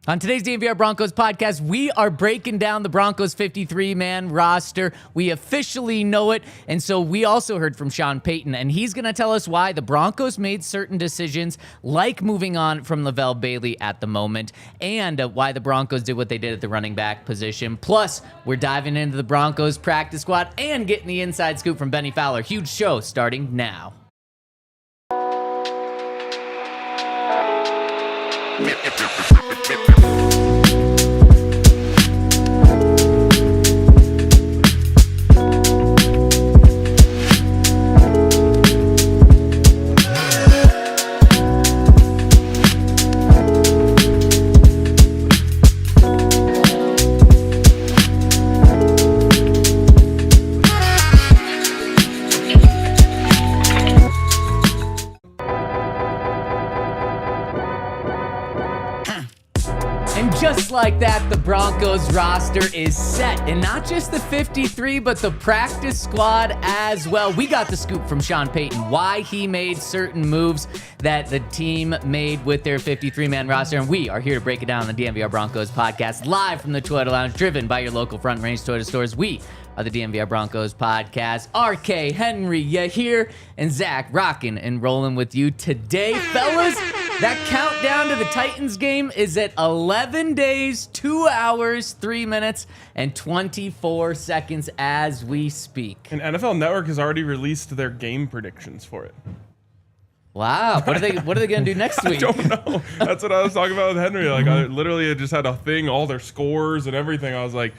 On today's DNVR Broncos podcast, we are breaking down the Broncos 53-man roster. We officially know it, and so we also heard from Sean Payton, and he's going to tell us why the Broncos made certain decisions, like moving on from Levelle Bailey at the moment, and why the Broncos did what they did at the running back position. Plus, we're diving into the Broncos practice squad and getting the inside scoop from Bennie Fowler. Huge show starting now. Just like that, the Broncos roster is set. And not just the 53, but the practice squad as well. We got the scoop from Sean Payton, why he made certain moves that the team made with their 53-man roster. And we are here to break it down on the DNVR Broncos podcast, live from the Toyota Lounge, driven by your local Front Range Toyota stores. We are the DNVR Broncos podcast. RK, Henry, here, and Zach rocking and rolling with you today, fellas. That countdown to the Titans game is at 11 days, 2 hours, 3 minutes, and 24 seconds as we speak. And NFL Network has already released their game predictions for it. Wow. What are they going to do next week? I don't know. That's what I was talking about with Henry. Like, I literally just had a thing, all their scores and everything. I was like,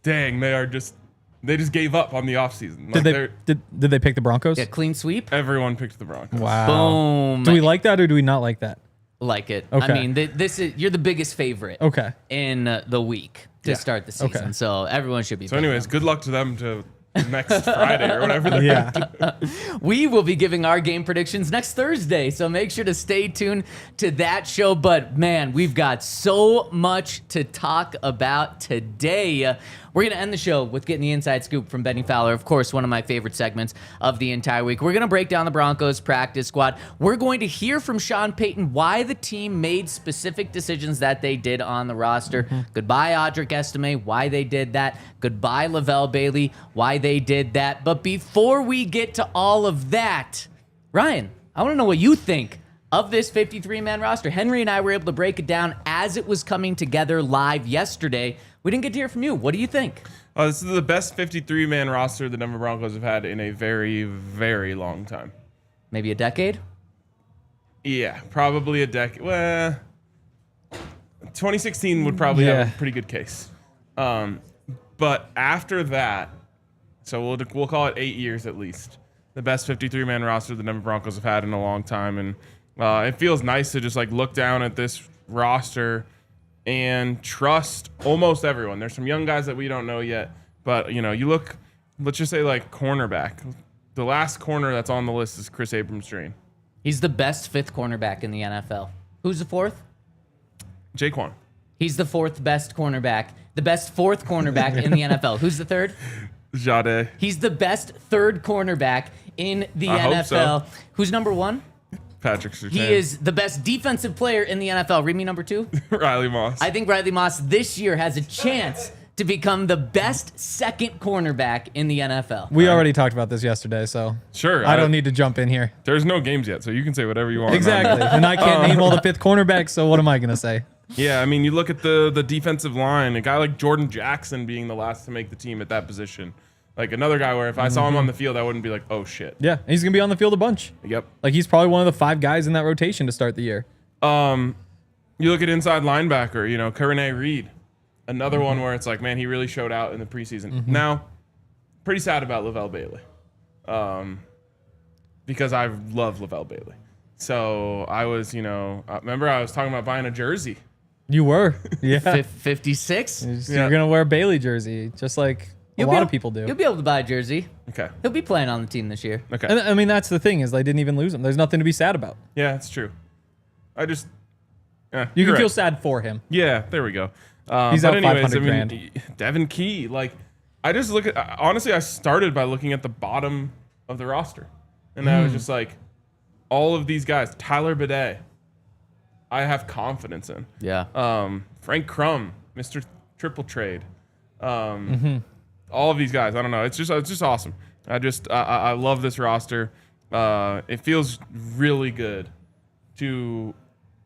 dang, they just gave up on the offseason. Like Did they pick the Broncos? Yeah, clean sweep. Everyone picked the Broncos. Wow. Boom. Do we like that or do we not like that? Like it. Okay. I mean, you're the biggest favorite. Okay. In the week to start the season. Okay. So everyone should be. So anyways, good luck to them to next Friday or whatever. Yeah. We will be giving our game predictions next Thursday, so make sure to stay tuned to that show. But man, we've got so much to talk about today. We're going to end the show with getting the inside scoop from Bennie Fowler, of course, one of my favorite segments of the entire week. We're going to break down the Broncos practice squad. We're going to hear from Sean Payton why the team made specific decisions that they did on the roster. Goodbye, Audric Estime, why they did that. Goodbye, Levelle Bailey, why they did that. But before we get to all of that, Ryan, I want to know what you think of this 53-man roster. Henry and I were able to break it down as it was coming together live yesterday. We didn't get to hear from you. What do you think? This is the best 53-man roster the Denver Broncos have had in a very, very long time. Maybe a decade? Yeah, probably a decade. Well, 2016 would probably have a pretty good case. But after that, so we'll call it 8 years at least, the best 53-man roster the Denver Broncos have had in a long time. And it feels nice to just like look down at this roster and trust almost everyone. There's some young guys that we don't know yet, but you look, let's just say like cornerback. The last corner that's on the list is Chris Abrams-Drain. He's the best fifth cornerback in the NFL. Who's the fourth? Jaquan. He's the fourth best cornerback. The best fourth cornerback in the NFL. Who's the third? Jade. He's the best third cornerback in the I NFL. hope so. Who's number one? Patrick Surtain. He is the best defensive player in the NFL. Read me number two. Riley Moss. I think Riley Moss this year has a chance to become the best second cornerback in the NFL. We already talked about this yesterday, so Sure. I don't need to jump in here. There's no games yet, so you can say whatever you want. Exactly. And I can't name all the fifth cornerbacks, so what am I going to say? Yeah, I mean, you look at the defensive line, a guy like Jordan Jackson being the last to make the team at that position. Like another guy where if I saw him on the field, I wouldn't be like, oh, shit. Yeah, and he's going to be on the field a bunch. Yep. Like, he's probably one of the 5 guys in that rotation to start the year. You look at inside linebacker, Karene Reid. Another one where it's like, man, he really showed out in the preseason. Now, pretty sad about Levelle Bailey. Because I love Levelle Bailey. So I was, remember I was talking about buying a jersey. You were. Yeah. 56? You're going to wear a Bailey jersey, just like a lot of people do. You'll be able to buy a jersey. Okay. He'll be playing on the team this year. Okay. And I mean, that's the thing is they didn't even lose him. There's nothing to be sad about. Yeah, it's true. You You can feel sad for him. Yeah, there we go. He's but out anyways, $500,000. Devin Key, I just look at, honestly, I started by looking at the bottom of the roster. And I was just like, all of these guys, Tyler Badie, I have confidence in. Yeah. Frank Crum, Mr. Triple Trade. All of these guys. I don't know. It's just awesome. I love this roster. It feels really good to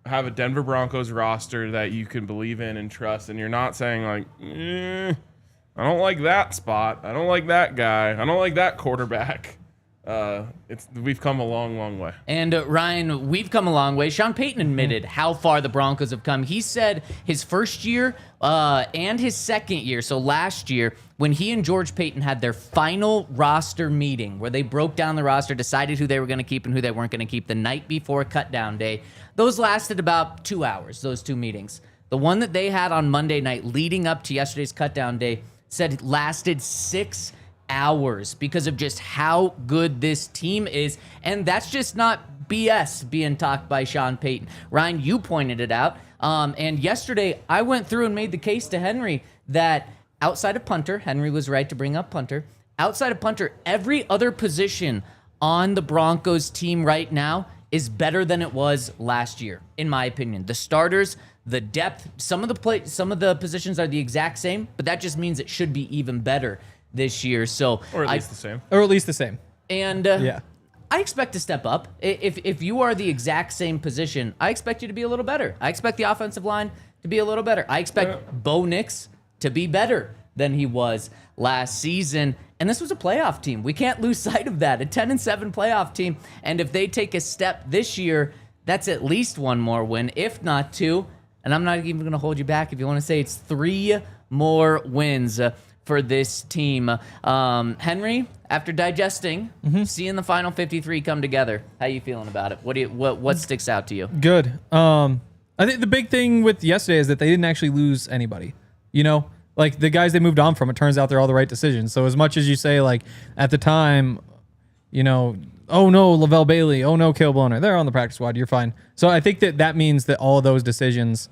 have a Denver Broncos roster that you can believe in and trust, and you're not saying like, I don't like that spot. I don't like that guy. I don't like that quarterback. We've come a long, long way. And Ryan, we've come a long way. Sean Payton admitted how far the Broncos have come. He said his first year and his second year, so last year, when he and George Payton had their final roster meeting where they broke down the roster, decided who they were going to keep and who they weren't going to keep the night before cutdown day, those lasted about 2 hours, those two meetings. The one that they had on Monday night leading up to yesterday's cutdown day said it lasted 6 hours because of just how good this team is. And that's just not BS being talked by Sean Payton. Ryan, you pointed it out. And yesterday, I went through and made the case to Henry that outside of punter, Henry was right to bring up punter, outside of punter, every other position on the Broncos team right now is better than it was last year, in my opinion. The starters, the depth, some of the positions are the exact same, but that just means it should be even better this year. So or at least the same. Or at least the same. And yeah. I expect to step up. If you are the exact same position, I expect you to be a little better. I expect the offensive line to be a little better. I expect Bo Nix to be better than he was last season. And this was a playoff team. We can't lose sight of that. A 10-7 playoff team. And if they take a step this year, that's at least one more win, if not two. And I'm not even going to hold you back if you want to say it's 3 more wins for this team. Henry, after digesting, seeing the final 53 come together, how you feeling about it? What sticks out to you? Good. I think the big thing with yesterday is that they didn't actually lose anybody. You know, like the guys they moved on from, it turns out they're all the right decisions. So as much as you say, like, at the time, you know, oh no, Levelle Bailey, oh no, Caleb Lohner, they're on the practice squad, you're fine. So I think that means that all of those decisions,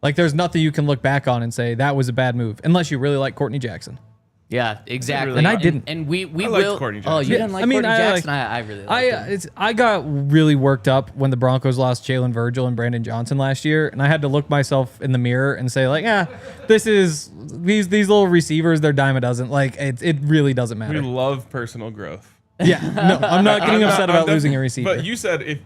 like, there's nothing you can look back on and say that was a bad move, unless you really like Courtney Jackson. Yeah, exactly. And I didn't. And we I will. liked Courtney Jackson. Oh, you didn't like Courtney Jackson? I really liked him. I got really worked up when the Broncos lost Jalen Virgil and Brandon Johnson last year, and I had to look myself in the mirror and say, like, this is these little receivers, they're dime a dozen. Like, it really doesn't matter. We love personal growth. Yeah, no, I'm not getting upset about losing a receiver. But you said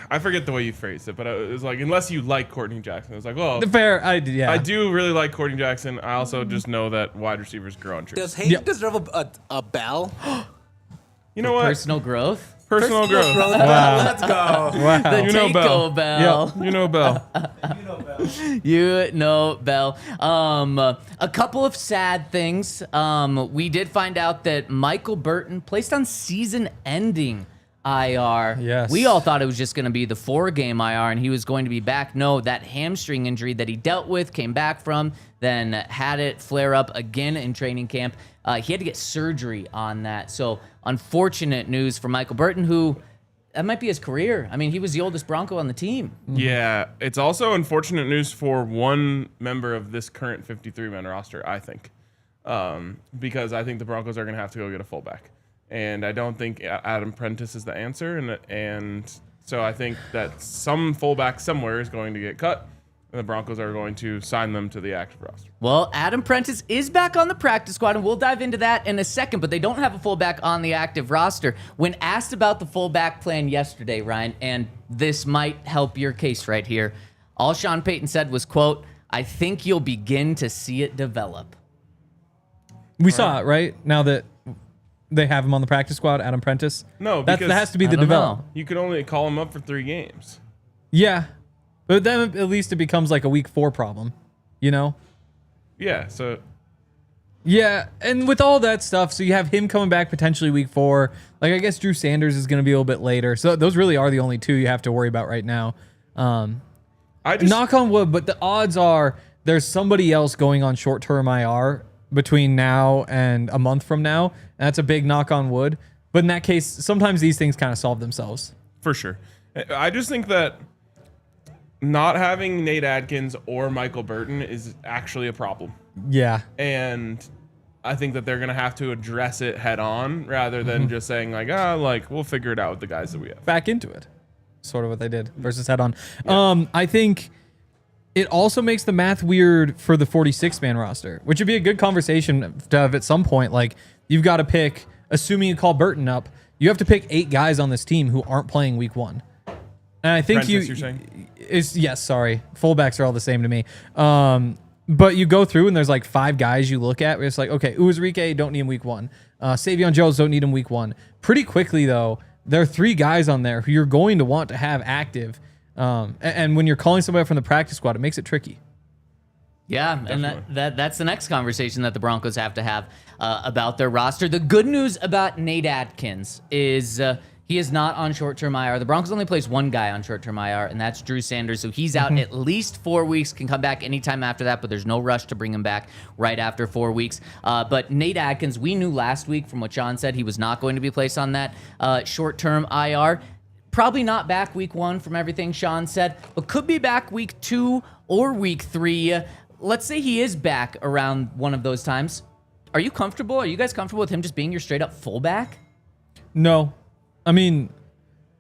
I forget the way you phrased it, but it was like, unless you like Courtney Jackson. It was like, well, fair. I do really like Courtney Jackson. I also just know that wide receivers grow on trees. Does Hayden deserve a bell? You know what? Personal growth? Personal growth. Wow. Let's go. Wow. The You know Taco Bell. Bell. You know Bell. You know Bell. A couple of sad things. We did find out that Michael Burton placed on season-ending IR. Yes. We all thought it was just going to be the 4-game IR and he was going to be back. No, that hamstring injury that he dealt with, came back from, then had it flare up again in training camp. He had to get surgery on that. So unfortunate news for Michael Burton, who that might be his career. I mean, he was the oldest Bronco on the team. Yeah, it's also unfortunate news for one member of this current 53-man roster, I think, because I think the Broncos are going to have to go get a fullback. And I don't think Adam Prentice is the answer. And so I think that some fullback somewhere is going to get cut, and the Broncos are going to sign them to the active roster. Well, Adam Prentice is back on the practice squad, and we'll dive into that in a second, but they don't have a fullback on the active roster. When asked about the fullback plan yesterday, Ryan, and this might help your case right here, all Sean Payton said was, quote, "I think you'll begin to see it develop." We saw it, right? Now that they have him on the practice squad, Adam Prentice. No, that because has to be I the don't know. development. You could only call him up for 3 games. Yeah, but then at least it becomes like a week 4 problem, you know? Yeah, so Yeah, and with all that stuff, so you have him coming back potentially week 4. Like, I guess Drew Sanders is going to be a little bit later. So those really are the only 2 you have to worry about right now. Knock on wood, but the odds are there's somebody else going on short-term IR between now and a month from now. And that's a big knock on wood. But in that case, sometimes these things kind of solve themselves. for sure. I just think that not having Nate Adkins or Michael Burton is actually a problem. Yeah. And I think that they're going to have to address it head on rather than just saying like, we'll figure it out with the guys that we have. Back into it. sort of what they did versus head on. Yeah. I think it also makes the math weird for the 46-man roster, which would be a good conversation to have at some point. Like, you've got to pick, assuming you call Burton up, you have to pick 8 guys on this team who aren't playing week 1. And I think you're saying? Yes, sorry. Fullbacks are all the same to me. But you go through and there's like 5 guys you look at where it's like, okay, Uzrike, don't need him week 1. Savion Jones, don't need him week 1. Pretty quickly, though, there are 3 guys on there who you're going to want to have active. And when you're calling somebody up from the practice squad, it makes it tricky. Yeah, definitely. And that's the next conversation that the Broncos have to have about their roster. The good news about Nate Atkins is he is not on short-term IR. The Broncos only place 1 guy on short-term IR, and that's Drew Sanders. So he's out at least 4 weeks, can come back anytime after that, but there's no rush to bring him back right after 4 weeks. But Nate Atkins, we knew last week from what Sean said, he was not going to be placed on that short-term IR. Probably not back week 1 from everything Sean said, but could be back week 2 or week 3. Let's say he is back around one of those times. Are you comfortable? Are you guys comfortable with him just being your straight-up fullback? No. I mean,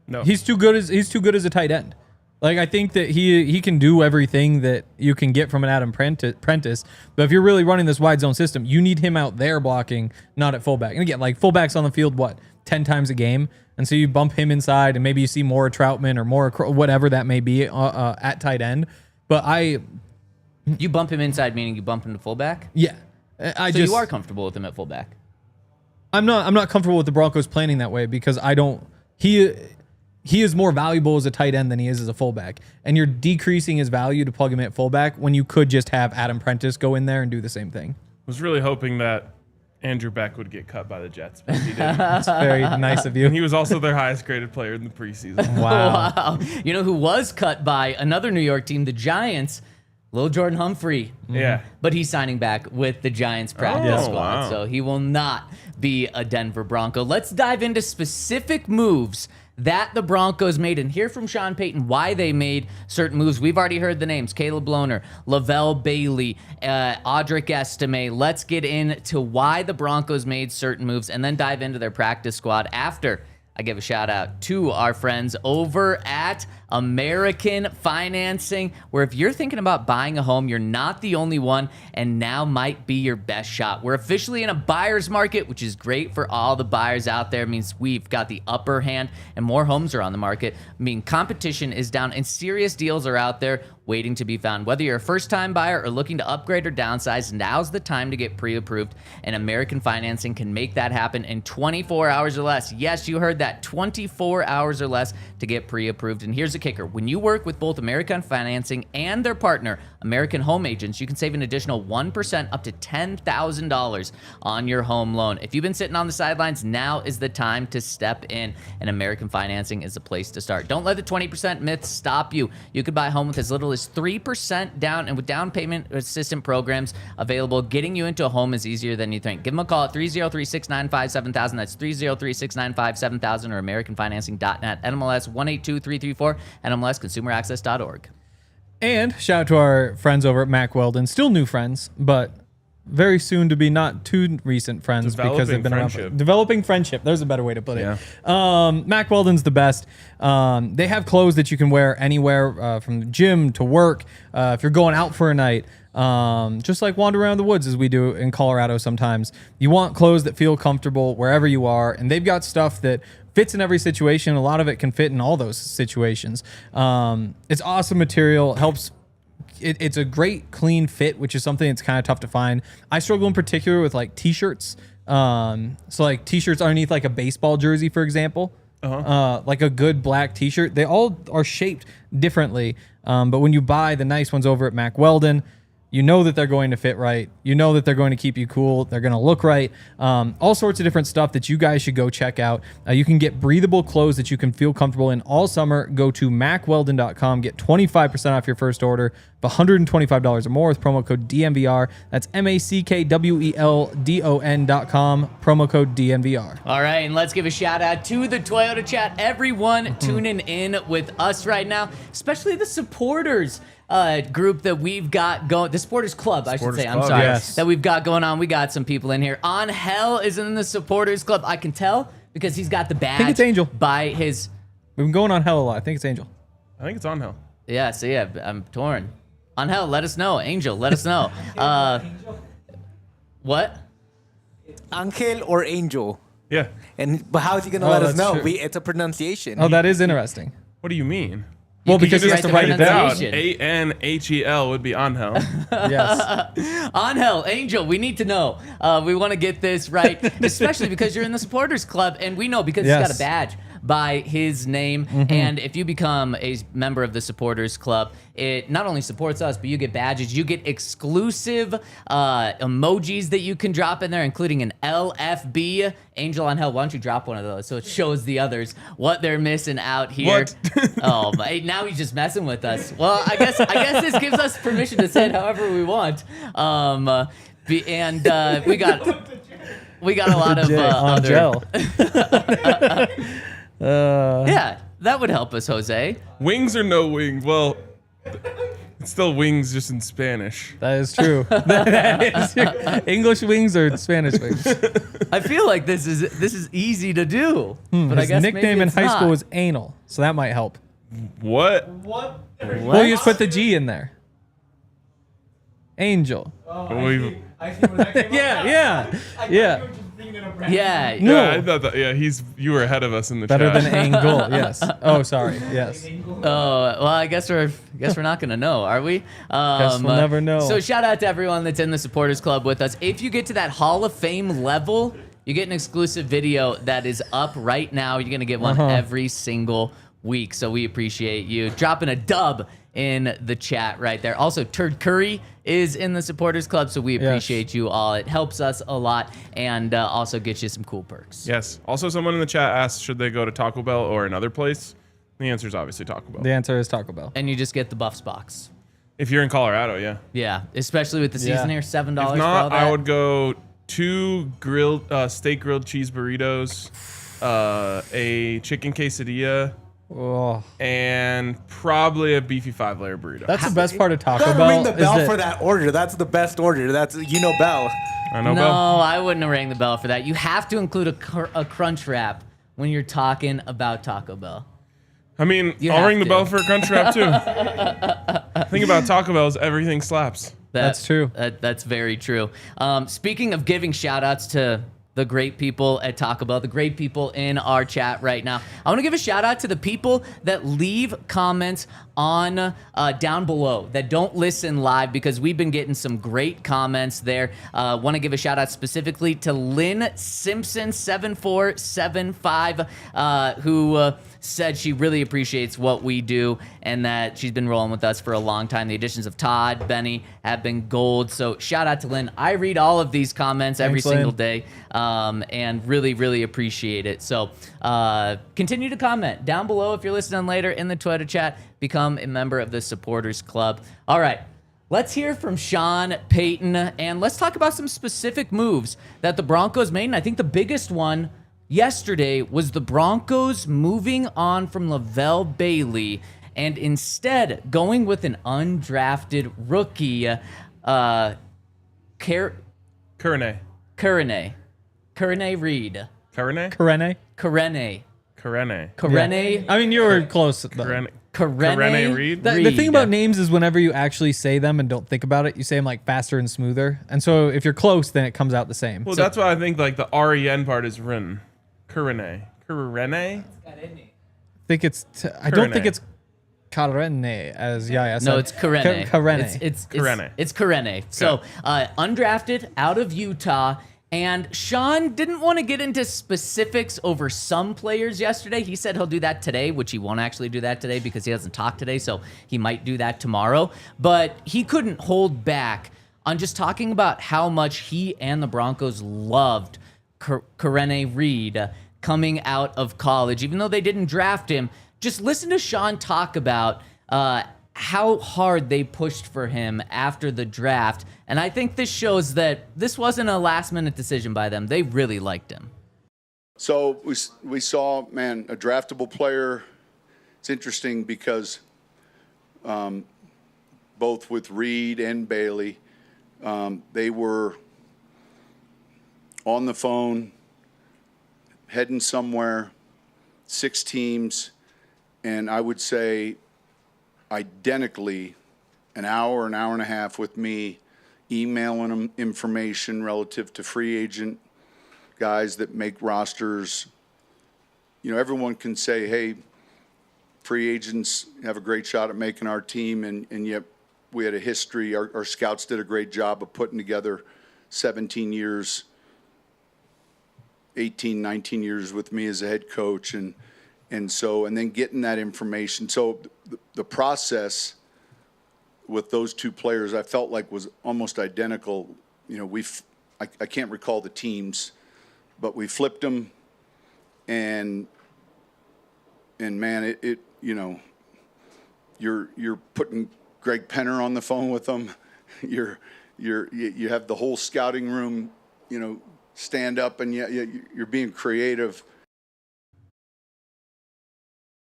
no. He's too good as a tight end. Like, I think that he can do everything that you can get from an Adam Prentice. But if you're really running this wide zone system, you need him out there blocking, not at fullback. And again, like, fullback's on the field, 10 times a game? And so you bump him inside, and maybe you see more Troutman or more whatever that may be at tight end. But you bump him inside, meaning you bump him to fullback? Yeah. You are comfortable with him at fullback? I'm not comfortable with the Broncos planning that way because he is more valuable as a tight end than he is as a fullback. And you're decreasing his value to plug him in at fullback when you could just have Adam Prentice go in there and do the same thing. Was really hoping that Andrew Beck would get cut by the Jets, but he didn't. That's very nice of you. And he was also their highest graded player in the preseason. Wow. You know who was cut by another New York team, the Giants? Lil Jordan Humphrey. Yeah. But he's signing back with the Giants practice squad, wow. so he will not be a Denver Bronco. Let's dive into specific moves that the Broncos made and hear from Sean Payton why they made certain moves. We've already heard the names, Caleb Lohner, Levelle Bailey, Audric Estime. Let's get into why the Broncos made certain moves and then dive into their practice squad after I give a shout out to our friends over at American Financing, where if you're thinking about buying a home, you're not the only one, and now might be your best shot. We're officially in a buyer's market, which is great for all the buyers out there. It means we've got the upper hand and more homes are on the market. I mean, competition is down and serious deals are out there waiting to be found. Whether you're a first-time buyer or looking to upgrade or downsize, now's the time to get pre-approved, and American Financing can make that happen in 24 hours or less. Yes, you heard that, 24 hours or less to get pre-approved. And here's the kicker. When you work with both American Financing and their partner, American Home Agents, you can save an additional 1% up to $10,000 on your home loan. If you've been sitting on the sidelines, now is the time to step in, and American Financing is the place to start. Don't let the 20% myth stop you. You could buy a home with as little as 3% down, and with down payment assistance programs available, getting you into a home is easier than you think. Give them a call at 303-695-7000. That's 303-695-7000 or AmericanFinancing.net. NMLS 182334, NMLSConsumerAccess.org. And shout out to our friends over at Mack Weldon, still new friends, but very soon to be not too recent friends because they've been around. Developing friendship. There's a better way to put it. Yeah. Mack Weldon's the best. They have clothes that you can wear anywhere, from the gym to work. If you're going out for a night, just like wander around the woods as we do in Colorado sometimes. You want clothes that feel comfortable wherever you are, and they've got stuff that fits in every situation. A lot of it can fit in all those situations. It's awesome material. Helps. It's a great clean fit, which is something that's kind of tough to find. I struggle in particular with like t-shirts. So like t-shirts underneath like a baseball jersey, for example. Like a good black t-shirt. They all are shaped differently. But when you buy the nice ones over at Mack Weldon, you know that they're going to fit right. You know that they're going to keep you cool. They're going to look right. All sorts of different stuff that you guys should go check out. You can get breathable clothes that you can feel comfortable in all summer. Go to MackWeldon.com. Get 25% off your first order of $125 or more with promo code DNVR. That's MackWeldon.com. Promo code DNVR. All right, and let's give a shout out to the Toyota Chat. Everyone tuning in with us right now, especially the supporters group that we've got going, the Supporters Club, I should say. I'm sorry. Yes. That we've got going on. We got some people in here. On Hell is in the Supporters Club. I can tell because he's got the badge. I think it's Angel. By his. We've been going on hell a lot. I think it's Angel. I think it's on hell. Yeah, so yeah, I'm torn. On hell, let us know. Angel, let us know. What? Angel or Angel? Yeah. But how is he gonna let us that's know? true. It's a pronunciation. Oh, that is interesting. What do you mean? Well, could because he just has to write write the it down. pronunciation. Anhel would be on hell. Yes. Angel, Angel, we need to know. We want to get this right, especially because you're in the supporters club, and we know because he's got a badge by his name. And if you become a member of the supporters club, it not only supports us, but you get badges. You get exclusive emojis that you can drop in there, including an LFB. Angel on Hell, why don't you drop one of those so it shows the others what they're missing out here? What? Oh, now he's just messing with us. Well, I guess this gives us permission to say it however we want. And we got a lot of other. Yeah, that would help us, Jose. Wings or no wings? Well, it's still wings, just in Spanish. That is true. That is true. English wings or Spanish wings? I feel like this is easy to do, but I His guess nickname maybe in it's high school not. was Anal, so that might help. What? Well, you just put the G in there. Angel. We've- Yeah. Yeah. No. Yeah, I thought that. Yeah, you were ahead of us in the Better chat. than angle. Yes. Oh, sorry. Yes. Oh, well, I guess we're not gonna know, are we? Guess we'll never know. So shout out to everyone that's in the supporters club with us. If you get to that Hall of Fame level, you get an exclusive video that is up right now. You're gonna get one every single week. So we appreciate you dropping a dub in the chat right there. Also, Turd Curry is in the supporters club, so we appreciate you all. It helps us a lot and also gets you some cool perks. Yes. Also, someone in the chat asked, should they go to Taco Bell or another place? The answer is obviously Taco Bell. The answer is Taco Bell. And you just get the Buffs box. If you're in Colorado, yeah. Yeah, especially with the season here, $7 If for all not, that. I would go 2 grilled steak grilled cheese burritos, a chicken quesadilla, Oh, and probably a beefy 5-layer burrito. that's the best part of Taco Gotta Bell. ring the is bell that- for that order. That's the best order. That's bell. I know, No, Bell. I wouldn't have rang the bell for that. You have to include a crunch wrap when you're talking about Taco Bell. I mean, You I'll have ring the to. bell for a crunch wrap too. Thing about Taco Bell is everything slaps. That's true. That's very true. Speaking of giving shout outs to the great people at Taco Bell, the great people in our chat right now, I want to give a shout out to the people that leave comments on down below that don't listen live, because we've been getting some great comments there. Want to give a shout out specifically to Lynn Simpson 7475, who said she really appreciates what we do and that she's been rolling with us for a long time. The additions of Todd, Benny have been gold. So shout out to Lynn. I read all of these comments every Thanks, Lynn. single day, and really, really appreciate it. So continue to comment down below if you're listening later in the Twitter chat. Become a member of the supporters club. All right. Let's hear from Sean Payton, and let's talk about some specific moves that the Broncos made. And I think the biggest one yesterday was the Broncos moving on from Levelle Bailey and instead going with an undrafted rookie, Karene. Karene Reid. Karene? Karene. I mean, you were close. though. Karene Reid? The thing about names is whenever you actually say them and don't think about it, you say them like faster and smoother. And so if you're close, then it comes out the same. Well, that's why I think like the REN part is Rin. Karene. I think it's. I don't think it's Karene as Yaya said. No, it's Karene. Karene. It's Karene. Karene. So undrafted out of Utah. And Sean didn't want to get into specifics over some players yesterday. He said he'll do that today, which he won't actually do that today because he hasn't talked today, so he might do that tomorrow. But he couldn't hold back on just talking about how much he and the Broncos loved Karene Reid coming out of college. Even though they didn't draft him, just listen to Sean talk about how hard they pushed for him after the draft. And I think this shows that this wasn't a last-minute decision by them. They really liked him. So we saw, man, a draftable player. It's interesting because both with Reid and Bailey, they were on the phone, heading somewhere, 6 teams, and I would say identically an hour and a half with me, emailing them information relative to free agent guys that make rosters. Everyone can say, hey, free agents have a great shot at making our team, and yet we had a history. Our scouts did a great job of putting together 17 years, 18, 19 years with me as a head coach, and then getting that information. So the process with those two players, I felt like was almost identical. I can't recall the teams, but we flipped them, and man, you're putting Greg Penner on the phone with them. You have the whole scouting room, stand up, and you're being creative.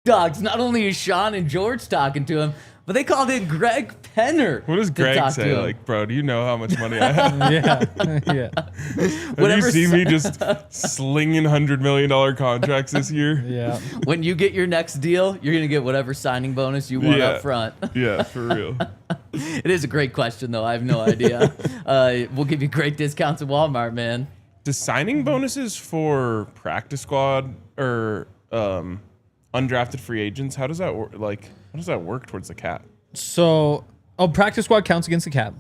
Dogs, not only is Sean and George talking to him, but they called in Greg Penner. What does to Greg talk say? to him. Like, bro, do you know how much money I have? Yeah. Have Whatever you seen me just slinging $100 million contracts this year? Yeah. When you get your next deal, you're going to get whatever signing bonus you want up front. Yeah, for real. It is a great question, though. I have no idea. We'll give you great discounts at Walmart, man. Does signing bonuses for practice squad or undrafted free agents, how does that work? How does that work towards the cap? So, practice squad counts against the cap.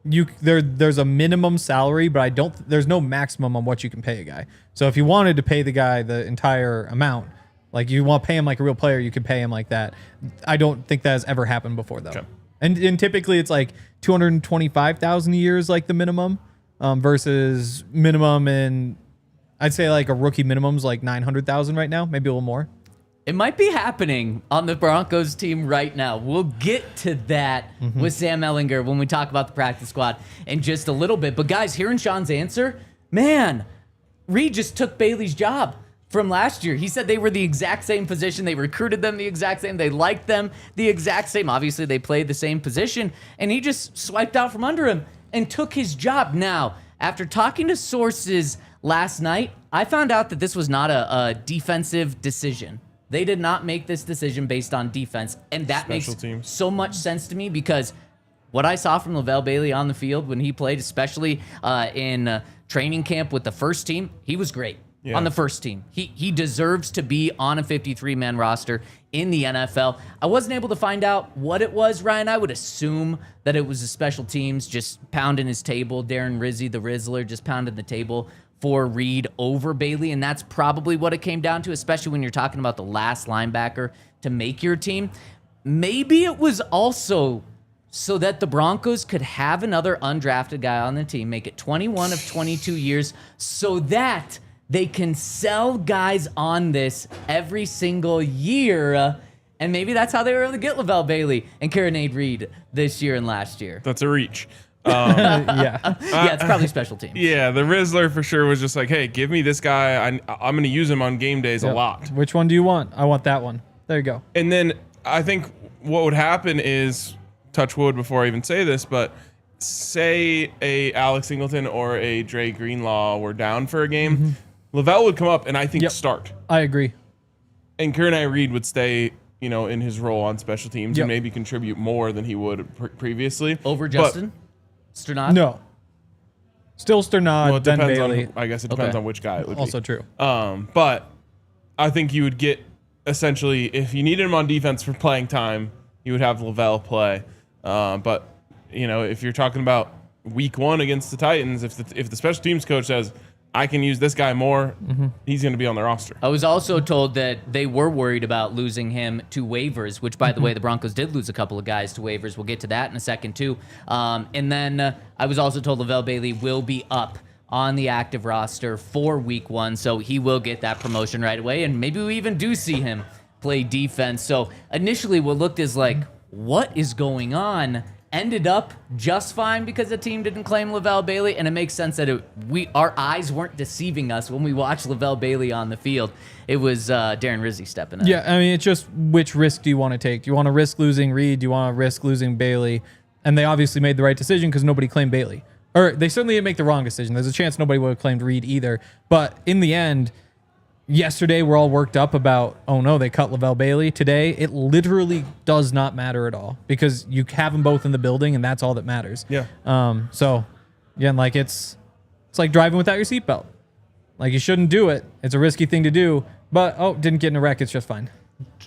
There's a minimum salary, but there's no maximum on what you can pay a guy. So if you wanted to pay the guy the entire amount, like you want to pay him like a real player, you could pay him like that. I don't think that has ever happened before though. Okay. And typically it's like $225,000 a year is like the minimum, versus minimum in, I'd say like a rookie minimum's like $900,000 right now, maybe a little more. It might be happening on the Broncos team right now. We'll get to that with Sam Ehlinger when we talk about the practice squad in just a little bit. But guys, hearing Sean's answer, man, Reid just took Bailey's job from last year. He said they were the exact same position. They recruited them the exact same. They liked them the exact same. Obviously, they played the same position, and he just swiped out from under him and took his job. Now, after talking to sources last night, I found out that this was not a defensive decision. They did not make this decision based on defense, and that makes so much sense to me because what I saw from Levelle Bailey on the field when he played, especially in training camp with the first team, he was great on the first team. He deserves to be on a 53-man roster in the NFL. I wasn't able to find out what it was, Ryan. I would assume that it was the special teams just pounding his table. Darren Rizzi, the Rizzler, just pounding the table for Reid over Bailey, and that's probably what it came down to, especially when you're talking about the last linebacker to make your team. Maybe it was also so that the Broncos could have another undrafted guy on the team, make it 21 of 22 years, so that they can sell guys on this every single year. And maybe that's how they were able to get Levelle Bailey and Karene Reid this year and last year. That's a reach. Yeah. Yeah, it's probably special teams. Yeah, the Rizzler for sure was just like, hey, give me this guy. I'm going to use him on game days a lot. Which one do you want? I want that one. There you go. And then I think what would happen is, touch wood before I even say this, but say a Alex Singleton or a Dre Greenlaw were down for a game, Levelle would come up and I think start. I agree. And Karene Reid would stay, in his role on special teams and maybe contribute more than he would previously. Over Justin? Sternad? No. Still Sternad, Well, it then depends Bailey. I guess it depends on which guy it would Also be. true. But I think you would get, essentially, if you needed him on defense for playing time, you would have Levelle play. But, if you're talking about week one against the Titans, if the special teams coach says, I can use this guy more, he's going to be on the roster. I was also told that they were worried about losing him to waivers, which, by the way, the Broncos did lose a couple of guys to waivers. We'll get to that in a second, too. And then I was also told Levelle Bailey will be up on the active roster for week one, so he will get that promotion right away, and maybe we even do see him play defense. So initially what looked as like, what is going on? Ended up just fine because the team didn't claim Levelle Bailey, and it makes sense that our eyes weren't deceiving us when we watched Levelle Bailey on the field. It was Darren Rizzi stepping in. Yeah, I mean, it's just which risk do you want to take? Do you want to risk losing Reid? Do you want to risk losing Bailey? And they obviously made the right decision because nobody claimed Bailey. Or they certainly didn't make the wrong decision. There's a chance nobody would have claimed Reid either. But in the end, yesterday we're all worked up about, oh no, they cut Levelle Bailey. Today, it literally does not matter at all because you have them both in the building and that's all that matters. Yeah. So again, like it's like driving without your seatbelt. Like you shouldn't do it. It's a risky thing to do, but didn't get in a wreck. It's just fine.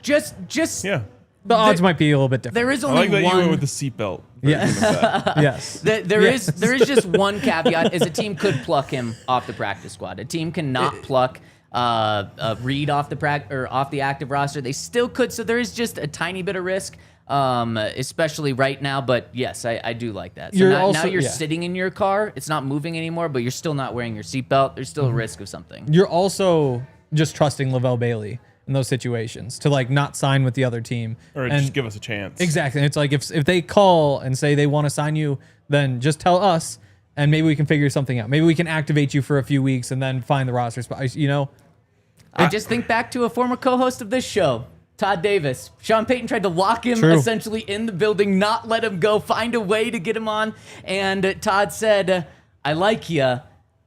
Just Yeah. The odds might be a little bit different. there is I only like that you went one. with the seatbelt. Yeah. version of that. Yes. There is just one caveat: is a team could pluck him off the practice squad. A team cannot pluck Reid off off the active roster. They still could, so there is just a tiny bit of risk, especially right now. But yes, I do like that. So now you're sitting in your car; it's not moving anymore, but you're still not wearing your seatbelt. There's still a risk of something. You're also just trusting Levelle Bailey in those situations to like not sign with the other team Or and just give us a chance. exactly. It's like if they call and say they want to sign you, then just tell us and maybe we can figure something out. Maybe we can activate you for a few weeks and then find the roster spot. You know, I just think back to a former co-host of this show, Todd Davis. Sean Payton tried to lock him True. essentially in the building, not let him go, find a way to get him on. And Todd said, I like you,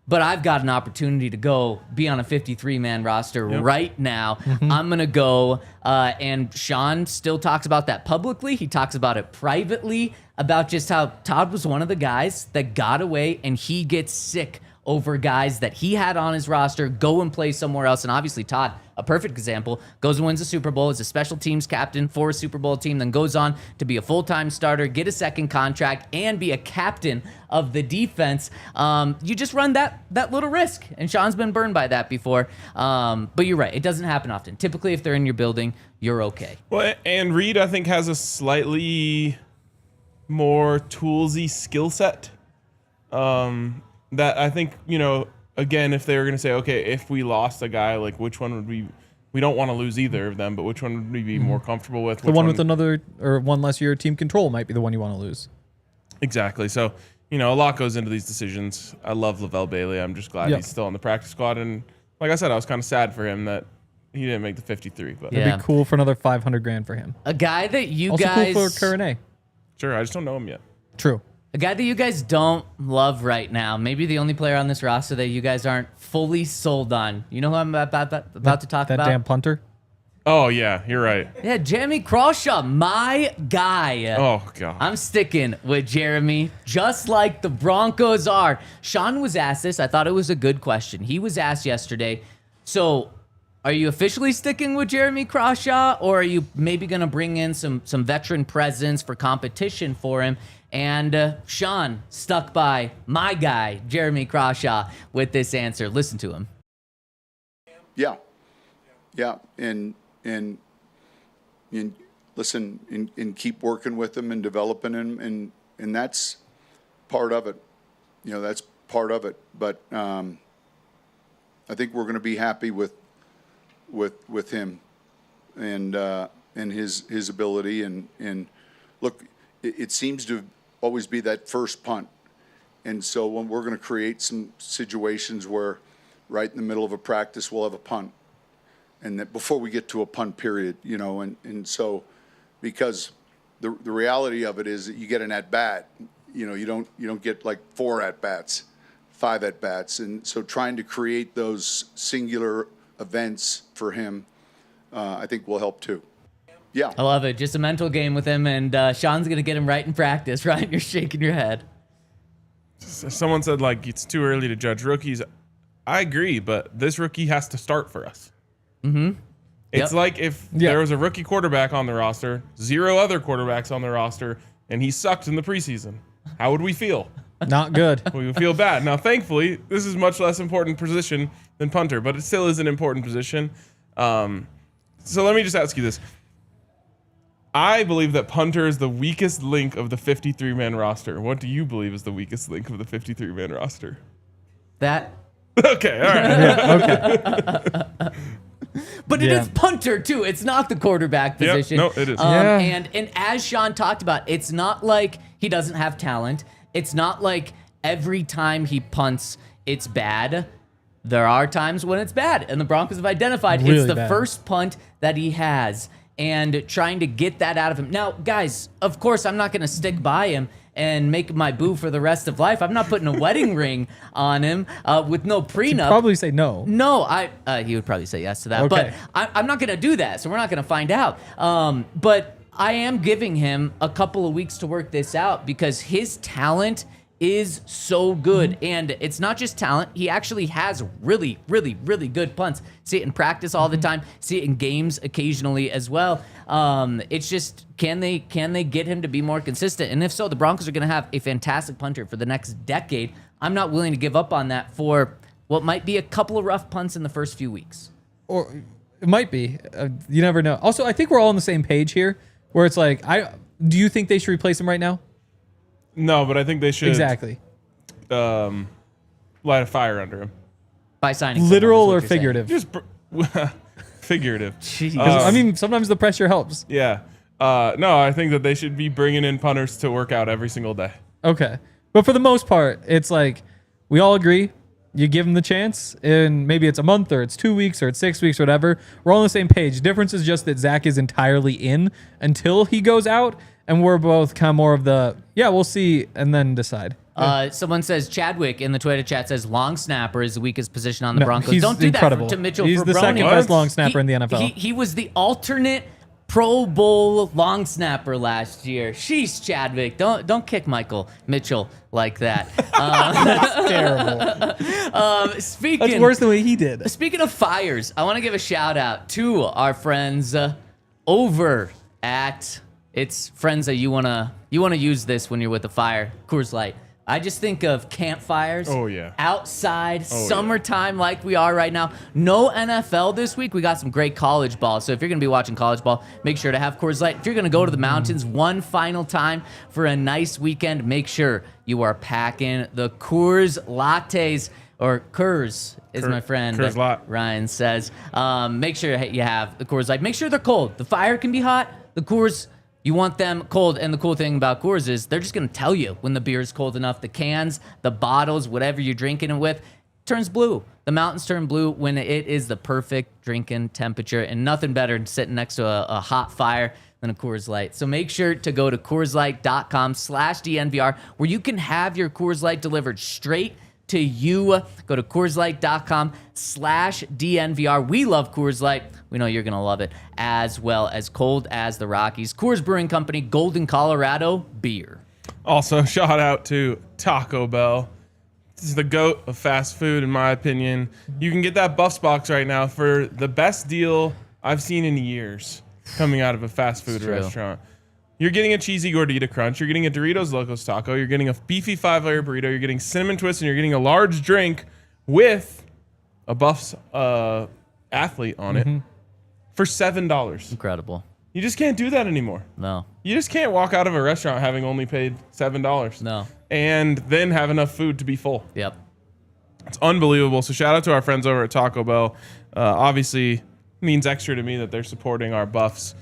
but I've got an opportunity to go be on a 53-man roster right now. I'm going to go. And Sean still talks about that publicly. He talks about it privately, about just how Todd was one of the guys that got away and he gets sick over guys that he had on his roster go and play somewhere else. And obviously Todd, a perfect example, goes and wins a Super Bowl, is a special teams captain for a Super Bowl team, then goes on to be a full-time starter, get a second contract, and be a captain of the defense. You just run that little risk, and Sean's been burned by that before. But you're right, it doesn't happen often. Typically, if they're in your building, you're okay. Well, and Reid, I think, has a slightly more toolsy skill set. That I think, again, if they were going to say, okay, if we lost a guy, like which one would we don't want to lose either of them, but which one would we be more comfortable with? the one with another or one less year of team control might be the one you want to lose. Exactly. So, a lot goes into these decisions. I love Levelle Bailey. I'm just glad he's still on the practice squad. And like I said, I was kind of sad for him that he didn't make the 53. But Yeah. It'd be cool for another $500,000 for him. A guy that you Also guys... cool for Karene. sure, I just don't know him yet. True. A guy that you guys don't love right now, maybe the only player on this roster that you guys aren't fully sold on. You know who I'm about to talk That about? damn punter. Oh, yeah, you're right. Yeah, Jeremy Crawshaw, my guy. Oh, God. I'm sticking with Jeremy, just like the Broncos are. Sean was asked this. I thought it was a good question. He was asked yesterday. So, are you officially sticking with Jeremy Crawshaw, or are you maybe going to bring in some veteran presence for competition for him? And Sean stuck by my guy, Jeremy Crawshaw, with this answer. Listen to him. Yeah. And listen and keep working with them and developing them and that's part of it. That's part of it. But I think we're going to be happy with him and his ability and look, it seems to always be that first punt. And so when we're going to create some situations where right in the middle of a practice we'll have a punt. And that before we get to a punt period, and so because the reality of it is that you get an at bat, you don't get like 4 at bats, 5 at bats, and so trying to create those singular events for him, I think will help too. Yeah, I love it. Just a mental game with him, and Sean's going to get him right in practice. Ryan, you're shaking your head. Someone said, it's too early to judge rookies. I agree, but this rookie has to start for us. Mm-hmm. It's like if there was a rookie quarterback on the roster, 0 other quarterbacks on the roster, and he sucked in the preseason. How would we feel? Not good. We would feel bad. Now, thankfully, this is much less important position than punter, but it still is an important position. So let me just ask you this. I believe that punter is the weakest link of the 53-man roster. What do you believe is the weakest link of the 53-man roster? That. Okay, all right. Okay. But it is punter, too. It's not the quarterback position. No, it is. And as Sean talked about, it's not like he doesn't have talent. It's not like every time he punts, it's bad. There are times when it's bad, and the Broncos have identified Really it's the bad. first punt that he has. and trying to get that out of him. Now, guys, of course, I'm not going to stick by him and make him my boo for the rest of life. I'm not putting a wedding ring on him with no prenup. Probably say no. No, he would probably say yes to that. Okay. But I'm not going to do that, so we're not going to find out. But I am giving him a couple of weeks to work this out because his talent is so good. And it's not just talent. He actually has really, really, really good punts. See it in practice all the time. See it in games occasionally as well. It's just, can they get him to be more consistent? And if so, the Broncos are going to have a fantastic punter for the next decade. I'm not willing to give up on that for what might be a couple of rough punts in the first few weeks. Or it might be. You never know. Also, I think we're all on the same page here where it's like, do you think they should replace him right now? No, but I think they should Exactly. light a fire under him. By signing Literal someone, or is what you're saying. figurative? Figurative. Jeez. I mean, sometimes the pressure helps. Yeah. No, I think that they should be bringing in punters to work out every single day. Okay. But for the most part, it's like we all agree. You give him the chance, and maybe it's a month or it's 2 weeks or it's 6 weeks or whatever. We're all on the same page. Difference is just that Zac is entirely in until he goes out, and we're both kind of more of the, yeah, we'll see, and then decide. Someone says Chadwick in the Twitter chat says long snapper is the weakest position on the No, Broncos. he's Don't do incredible. that to Mitchell. He's the Fraboni. second best long snapper in the NFL. He was the alternate Pro Bowl long snapper last year. Sheesh, Chadwick. Don't kick Michael Mitchell like that. That's terrible. Speaking, That's worse than what he did. Speaking of fires, I want to give a shout out to our friends over at it's friends that you wanna use this when you're with the fire. Coors Light. I just think of campfires. Oh, yeah. Outside, summertime like we are right now. No NFL this week. We got some great college ball. So if you're going to be watching college ball, make sure to have Coors Light. If you're going to go to the mountains one final time for a nice weekend, make sure you are packing the Coors lattes. Or Coors, is my friend Coors Light. Ryan says. Make sure you have the Coors Light. Make sure they're cold. The fire can be hot. The Coors, you want them cold. And the cool thing about Coors is they're just going to tell you when the beer is cold enough. The cans, the bottles, whatever you're drinking it with, turns blue. The mountains turn blue when it is the perfect drinking temperature. And nothing better than sitting next to a hot fire than a Coors Light. So make sure to go to CoorsLight.com/DNVR where you can have your Coors Light delivered straight to you. Go to CoorsLight.com/DNVR. We love Coors Light. We know you're going to love it as well. As cold as the Rockies. Coors Brewing Company, Golden, Colorado, beer. Also, shout out to Taco Bell. This is the GOAT of fast food, in my opinion. You can get that Buffs box right now for the best deal I've seen in years coming out of a fast food restaurant. You're getting a cheesy gordita crunch. You're getting a Doritos Locos taco. You're getting a beefy 5-layer burrito. You're getting cinnamon twist, and you're getting a large drink with a Buffs athlete on it for $7. Incredible. You just can't do that anymore. No. You just can't walk out of a restaurant having only paid $7. No. And then have enough food to be full. Yep. It's unbelievable. So shout out to our friends over at Taco Bell. Obviously, means extra to me that they're supporting our Buffs.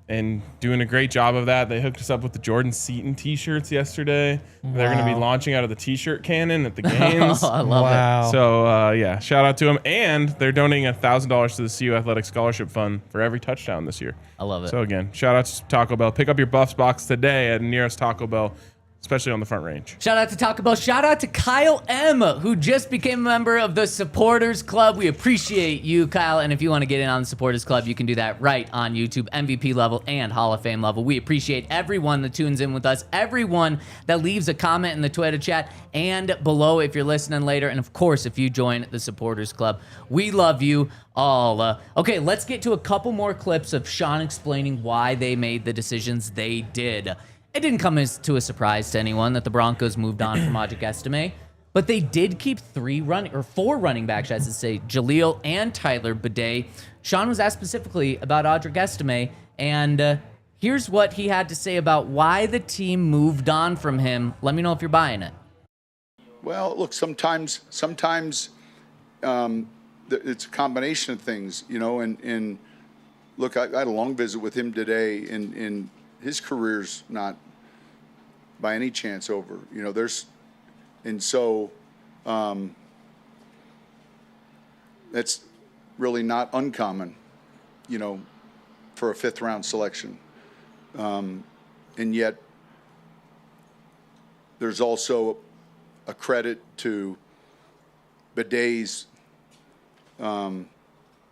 And doing a great job of that. They hooked us up with the Jordan Seaton t-shirts yesterday. Wow. They're going to be launching out of the t-shirt cannon at the games. I love it. So, yeah, shout out to them. And they're donating $1,000 to the CU Athletic Scholarship Fund for every touchdown this year. I love it. So, again, shout out to Taco Bell. Pick up your Buffs box today at nearest Taco Bell, especially on the Front Range. Shout out to Taco Bell. Shout out to Kyle M., who just became a member of the Supporters Club. We appreciate you, Kyle. And if you want to get in on the Supporters Club, you can do that right on YouTube, MVP level and Hall of Fame level. We appreciate everyone that tunes in with us, everyone that leaves a comment in the Twitter chat and below if you're listening later. And, of course, if you join the Supporters Club. We love you all. Okay, let's get to a couple more clips of Sean explaining why they made the decisions they did. It didn't come as to a surprise to anyone that the Broncos moved on from Audric Estime, but they did keep four running backs, I should say, Jaleel and Tyler Badie. Sean was asked specifically about Audric Estime, and here's what he had to say about why the team moved on from him. Let me know if you're buying it. Well, look, sometimes it's a combination of things, you know, and look, I had a long visit with him today, and his career's not by any chance over, you know, that's really not uncommon, you know, for a 5th round selection. And yet there's also a credit to Badie's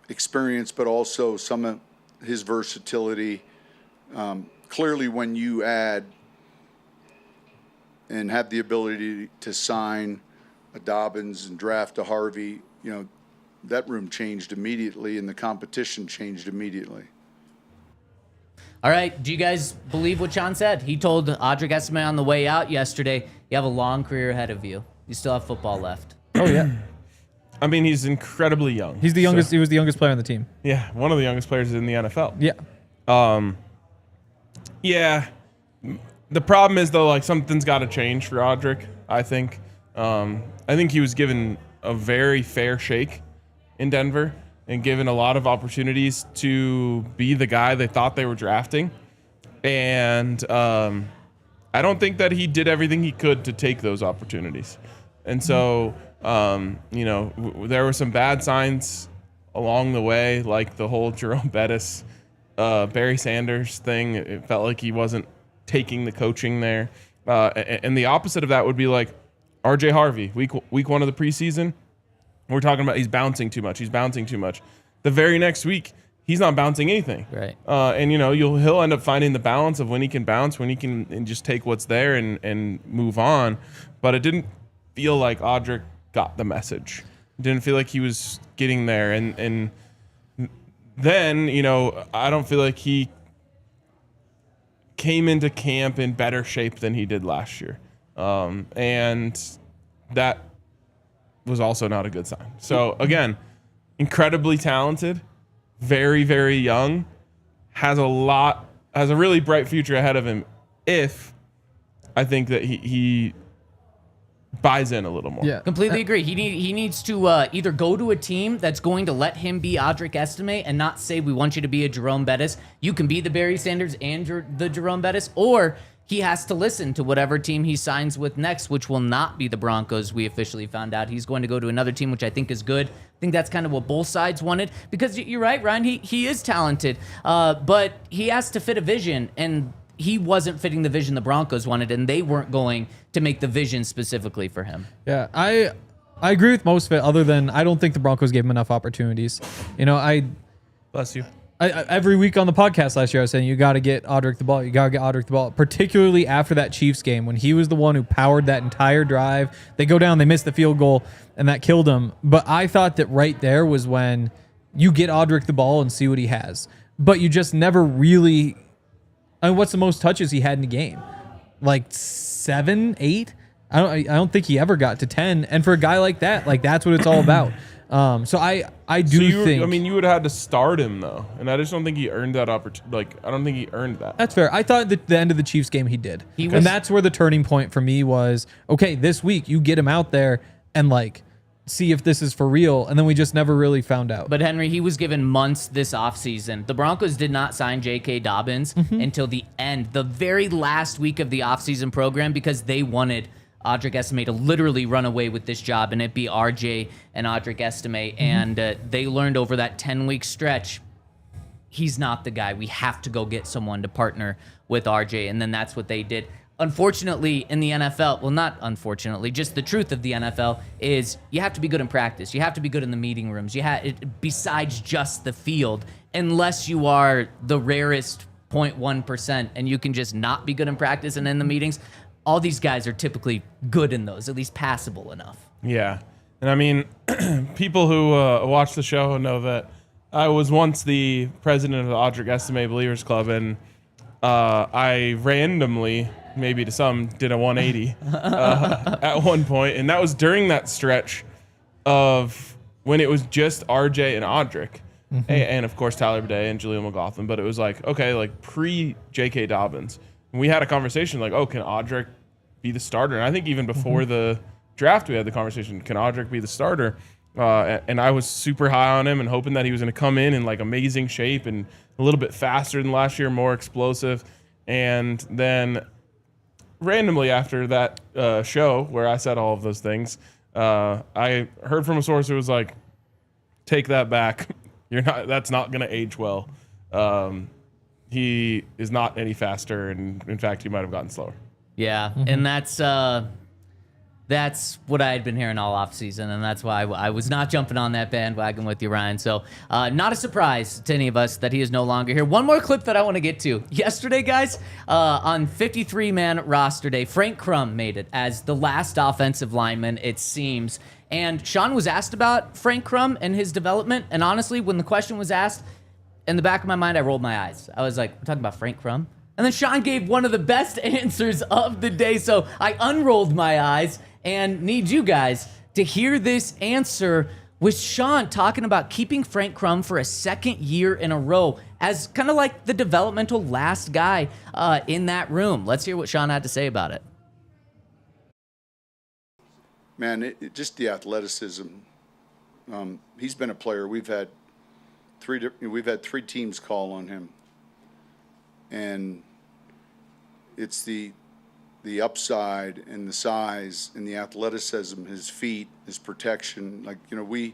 experience, but also some of his versatility. Clearly, when you add and have the ability to sign a Dobbins and draft a Harvey, that room changed immediately and the competition changed immediately. All right, do you guys believe what Sean said? He told Audric Estime on the way out yesterday, you have a long career ahead of you. You still have football left. Oh, yeah. I mean, he's incredibly young. He's the youngest. He was the youngest player on the team. Yeah, one of the youngest players in the NFL. Yeah. Yeah. The problem is, though, like, something's got to change for Audric, I think. I think he was given a very fair shake in Denver and given a lot of opportunities to be the guy they thought they were drafting. And I don't think that he did everything he could to take those opportunities. And so, there were some bad signs along the way, like the whole Jerome Bettis, Barry Sanders thing. It felt like he wasn't taking the coaching there. And the opposite of that would be like RJ Harvey, week 1 of the preseason. We're talking about he's bouncing too much. The very next week, he's not bouncing anything. Right. And he'll end up finding the balance of when he can bounce, when he can and just take what's there and move on. But it didn't feel like Audric got the message. It didn't feel like he was getting there. And then, I don't feel like he came into camp in better shape than he did last year. And that was also not a good sign. So again, incredibly talented, very, very young, has a really bright future ahead of him if I think that he buys in a little more. Yeah. Completely agree. He needs to either go to a team that's going to let him be Audric Estime and not say, we want you to be a Jerome Bettis. You can be the Barry Sanders and the Jerome Bettis, or he has to listen to whatever team he signs with next, which will not be the Broncos. We officially found out he's going to go to another team, which I think is good. I think that's kind of what both sides wanted, because you're right, Ryan. He is talented, but he has to fit a vision, and he wasn't fitting the vision the Broncos wanted, and they weren't going to make the vision specifically for him. Yeah, I agree with most of it, other than I don't think the Broncos gave him enough opportunities. Bless you. Every week on the podcast last year, I was saying, you got to get Audric the ball. You got to get Audric the ball, particularly after that Chiefs game when he was the one who powered that entire drive. They go down, they miss the field goal, and that killed him. But I thought that right there was when you get Audric the ball and see what he has. But you just never really... what's the most touches he had in a game? Like 7, 8? I don't think he ever got to 10. And for a guy like that, that's what it's all about. So I think. I mean, you would have had to start him though, and I just don't think he earned that opportunity. I don't think he earned that. That's fair. I thought that the end of the Chiefs game he did, and that's where the turning point for me was. Okay, this week you get him out there and see if this is for real, and then we just never really found out. But Henry, he was given months this offseason. The Broncos did not sign J.K. Dobbins until the end, the very last week of the offseason program, because they wanted Audric Estime to literally run away with this job and it be RJ and Audric Estime. And they learned over that 10-week stretch, he's not the guy. We have to go get someone to partner with RJ. And then that's what they did. Unfortunately, in the NFL, well, not unfortunately, just the truth of the NFL is you have to be good in practice. You have to be good in the meeting rooms. Besides just the field, unless you are the rarest 0.1% and you can just not be good in practice and in the meetings, all these guys are typically good in those, at least passable enough. Yeah. And I mean, people who watch the show know that I was once the president of the Audric Estime Believers Club, and I randomly, maybe to some, did a 180 at one point, and that was during that stretch of when it was just RJ and Audric, and of course Tyler Badie and Jaleel McLaughlin. But it was pre J.K. Dobbins. And we had a conversation can Audric be the starter? And I think even before the draft, we had the conversation, can Audric be the starter? And I was super high on him and hoping that he was going to come in amazing shape and a little bit faster than last year, more explosive. And then randomly after that show where I said all of those things, I heard from a source who was like, take that back. That's not going to age well. he is not any faster, and in fact, he might have gotten slower. Yeah, and that's what I had been hearing all offseason, and that's why I was not jumping on that bandwagon with you, Ryan. So not a surprise to any of us that he is no longer here. One more clip that I want to get to. Yesterday, guys, on 53-man roster day, Frank Crum made it as the last offensive lineman, it seems. And Sean was asked about Frank Crum and his development, and honestly, when the question was asked, in the back of my mind, I rolled my eyes. I was like, we're talking about Frank Crum? And then Sean gave one of the best answers of the day, so I unrolled my eyes and need you guys to hear this answer with Sean talking about keeping Frank Crum for a second year in a row as kind of like the developmental last guy in that room. Let's hear what Sean had to say about it. Man, just the athleticism. He's been a player. We've had three teams call on him, and it's the upside and the size and the athleticism, his feet, his protection. Like, you know, we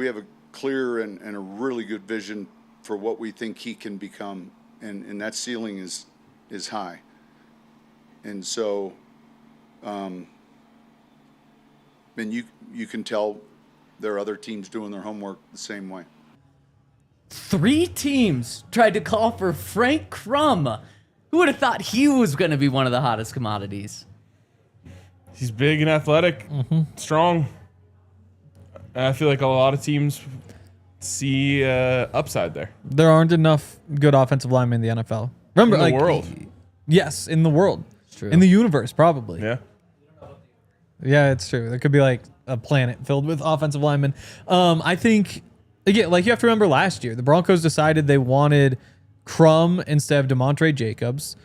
have a clear and a really good vision for what we think he can become, and that ceiling is high. And so, and you can tell there are other teams doing their homework the same way. 3 teams tried to call for Frank Crum. Who would have thought he was going to be one of the hottest commodities? He's big and athletic, strong. And I feel like a lot of teams see upside there. There aren't enough good offensive linemen in the NFL. Remember, In the world. Yes, in the world. It's true. In the universe, probably. Yeah. Yeah, it's true. There could be like a planet filled with offensive linemen. I think, again, like you have to remember last year, the Broncos decided they wanted Crum instead of DeMontre Jacobs.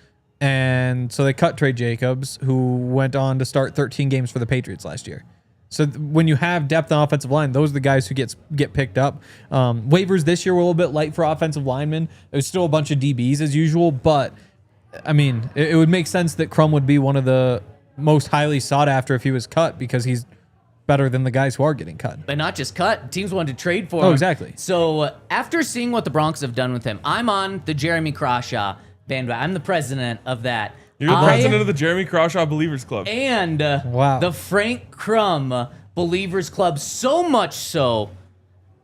And so they cut Trey Jacobs, who went on to start 13 games for the Patriots last year. So when you have depth on offensive line, those are the guys who get picked up. Waivers this year were a little bit light for offensive linemen. There's still a bunch of DBs as usual, but I mean, it would make sense that Crum would be one of the most highly sought after if he was cut, because he's better than the guys who are getting cut. But not just cut. Teams wanted to trade for him. Oh, exactly. So after seeing what the Broncos have done with him, I'm on the Jeremy Crawshaw bandwagon. I'm the president of that. You're the president of the Jeremy Crawshaw Believers Club. And Wow. the Frank Crum Believers Club, so much so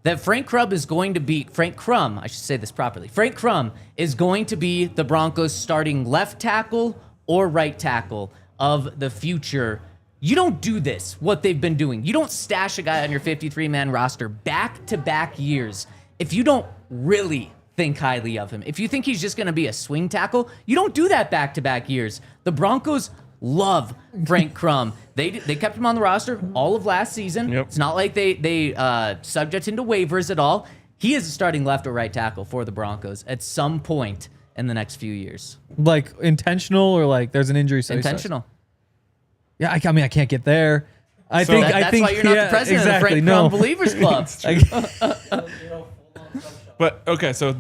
that Frank Crum, I should say this properly. Frank Crum is going to be the Broncos starting left tackle or right tackle of the future. You don't do this, what they've been doing. You don't stash a guy on your 53-man roster back-to-back years if you don't really think highly of him. If you think he's just going to be a swing tackle, you don't do that back-to-back years. The Broncos love Frank Crum. They kept him on the roster all of last season. Yep. It's not like they subject him to waivers at all. He is a starting left or right tackle for the Broncos at some point in the next few years. Like intentional, or like there's an injury? So Intentional. Yeah, I mean, I can't get there. I So think That's why you're not the president of the Frank Crum Believers Club. But, okay, so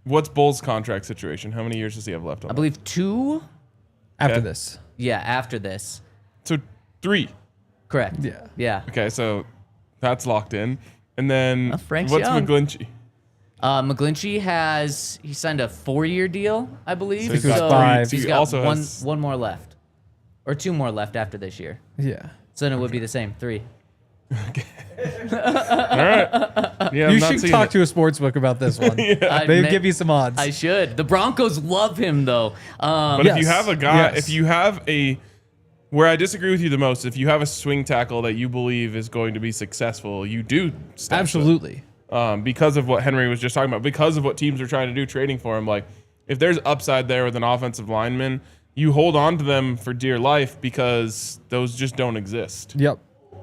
what's Bull's contract situation? How many years does he have left on I believe 2. After Okay. this. Yeah, after this. So 3. Correct. Yeah. Yeah. Okay, so that's locked in. And then Frank's what's young. McGlinchey? McGlinchey he signed a 4-year deal, I believe. So he's got 5. He's He got also has- one more left. Or 2 more left after this year. Yeah. So then it would be the same, 3. All right. Yeah, I'm You not should seeing talk it. to a sports book about this one. I They may- give you some odds. I should. The Broncos love him, though. But if you Yes. have a guy, Yes. if you have where I disagree with you the most, if you have a swing tackle that you believe is going to be successful, you do stash him. Absolutely. Because of what Henry was just talking about, because of what teams are trying to do trading for him. Like, if there's upside there with an offensive lineman, you hold on to them for dear life because those just don't exist. Yep.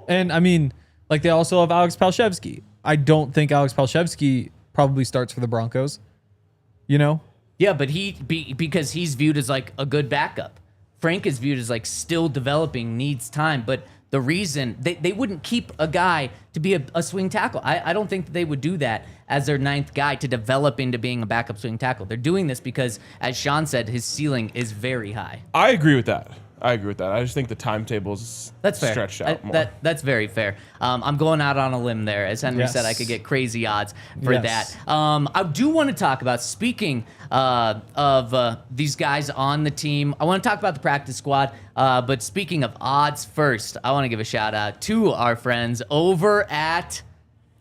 And I mean, like they also have Alex Palshevsky. I don't think Alex Palshevsky probably starts for the Broncos. You know? Yeah, but because he's viewed as like a good backup. Frank is viewed as like still developing, needs time. But the reason they wouldn't keep a guy to be a swing tackle. I don't think that they would do that as their 9th guy to develop into being a backup swing tackle. They're doing this because, as Sean said, his ceiling is very high. I agree with that. I agree with that. I just think the timetable's That's fair. stretched out more. That's very fair. I'm going out on a limb there. As Henry said, I could get crazy odds for that. I do want to talk about, speaking of these guys on the team, I want to talk about the practice squad. But speaking of odds first, I want to give a shout out to our friends over at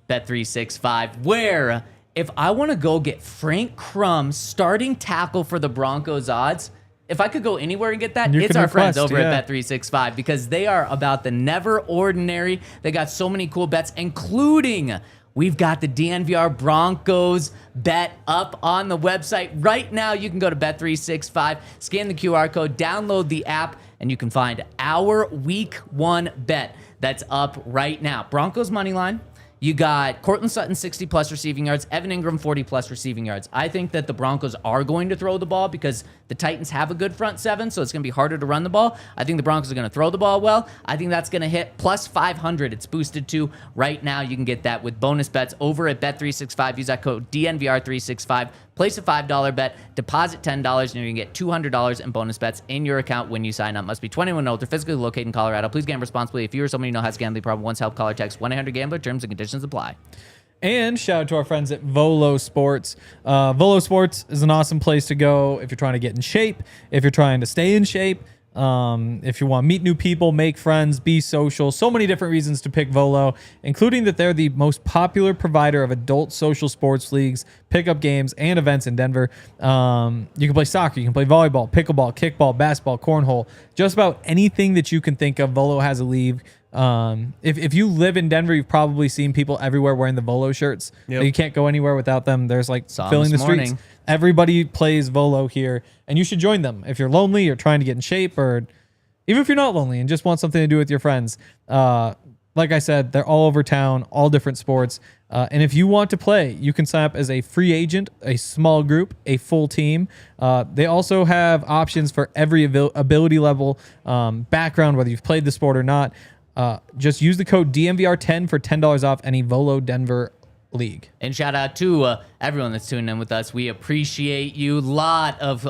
Bet365, where if I want to go get Frank Crum starting tackle for the Broncos odds, if I could go anywhere and get that, it's our friends over at Bet365, because they are about the never ordinary. They got so many cool bets, including we've got the DNVR Broncos bet up on the website. Right now, you can go to Bet365, scan the QR code, download the app, and you can find our Week 1 bet that's up right now. Broncos money line. You got Courtland Sutton, 60-plus receiving yards. Evan Ingram, 40-plus receiving yards. I think that the Broncos are going to throw the ball because the Titans have a good front seven, so it's going to be harder to run the ball. I think the Broncos are going to throw the ball well. I think that's going to hit plus 500. It's boosted to right now. You can get that with bonus bets over at Bet365. Use that code DNVR365. Place a $5 bet, deposit $10, and you're going to get $200 in bonus bets in your account when you sign up. Must be 21 and older, physically located in Colorado. Please gamble responsibly. If you or someone you know has a gambling problem, once help, call or text 1-800-GAMBLER. Terms and conditions apply. And shout out to our friends at Volo Sports. Volo Sports is an awesome place to go if you're trying to get in shape, if you're trying to stay in shape, if you want to meet new people, make friends, be social. So many different reasons to pick Volo, including that they're the most popular provider of adult social sports leagues, pickup games, and events in Denver. You can play soccer, you can play volleyball, pickleball, kickball, basketball, cornhole, just about anything that you can think of. Volo has a league. If you live in Denver, you've probably seen people everywhere wearing the Volo shirts. Yep. You can't go anywhere without them. There's like Saw filling the this streets. morning. Everybody plays Volo here, and you should join them if you're lonely or trying to get in shape, or even if you're not lonely and just want something to do with your friends. Like I said, they're all over town, all different sports. And if you want to play, you can sign up as a free agent, a small group, a full team. They also have options for every ability level, background, whether you've played the sport or not. Just use the code DNVR10 for $10 off any Volo Denver league. And shout out to everyone that's tuning in with us. We appreciate you. Lot of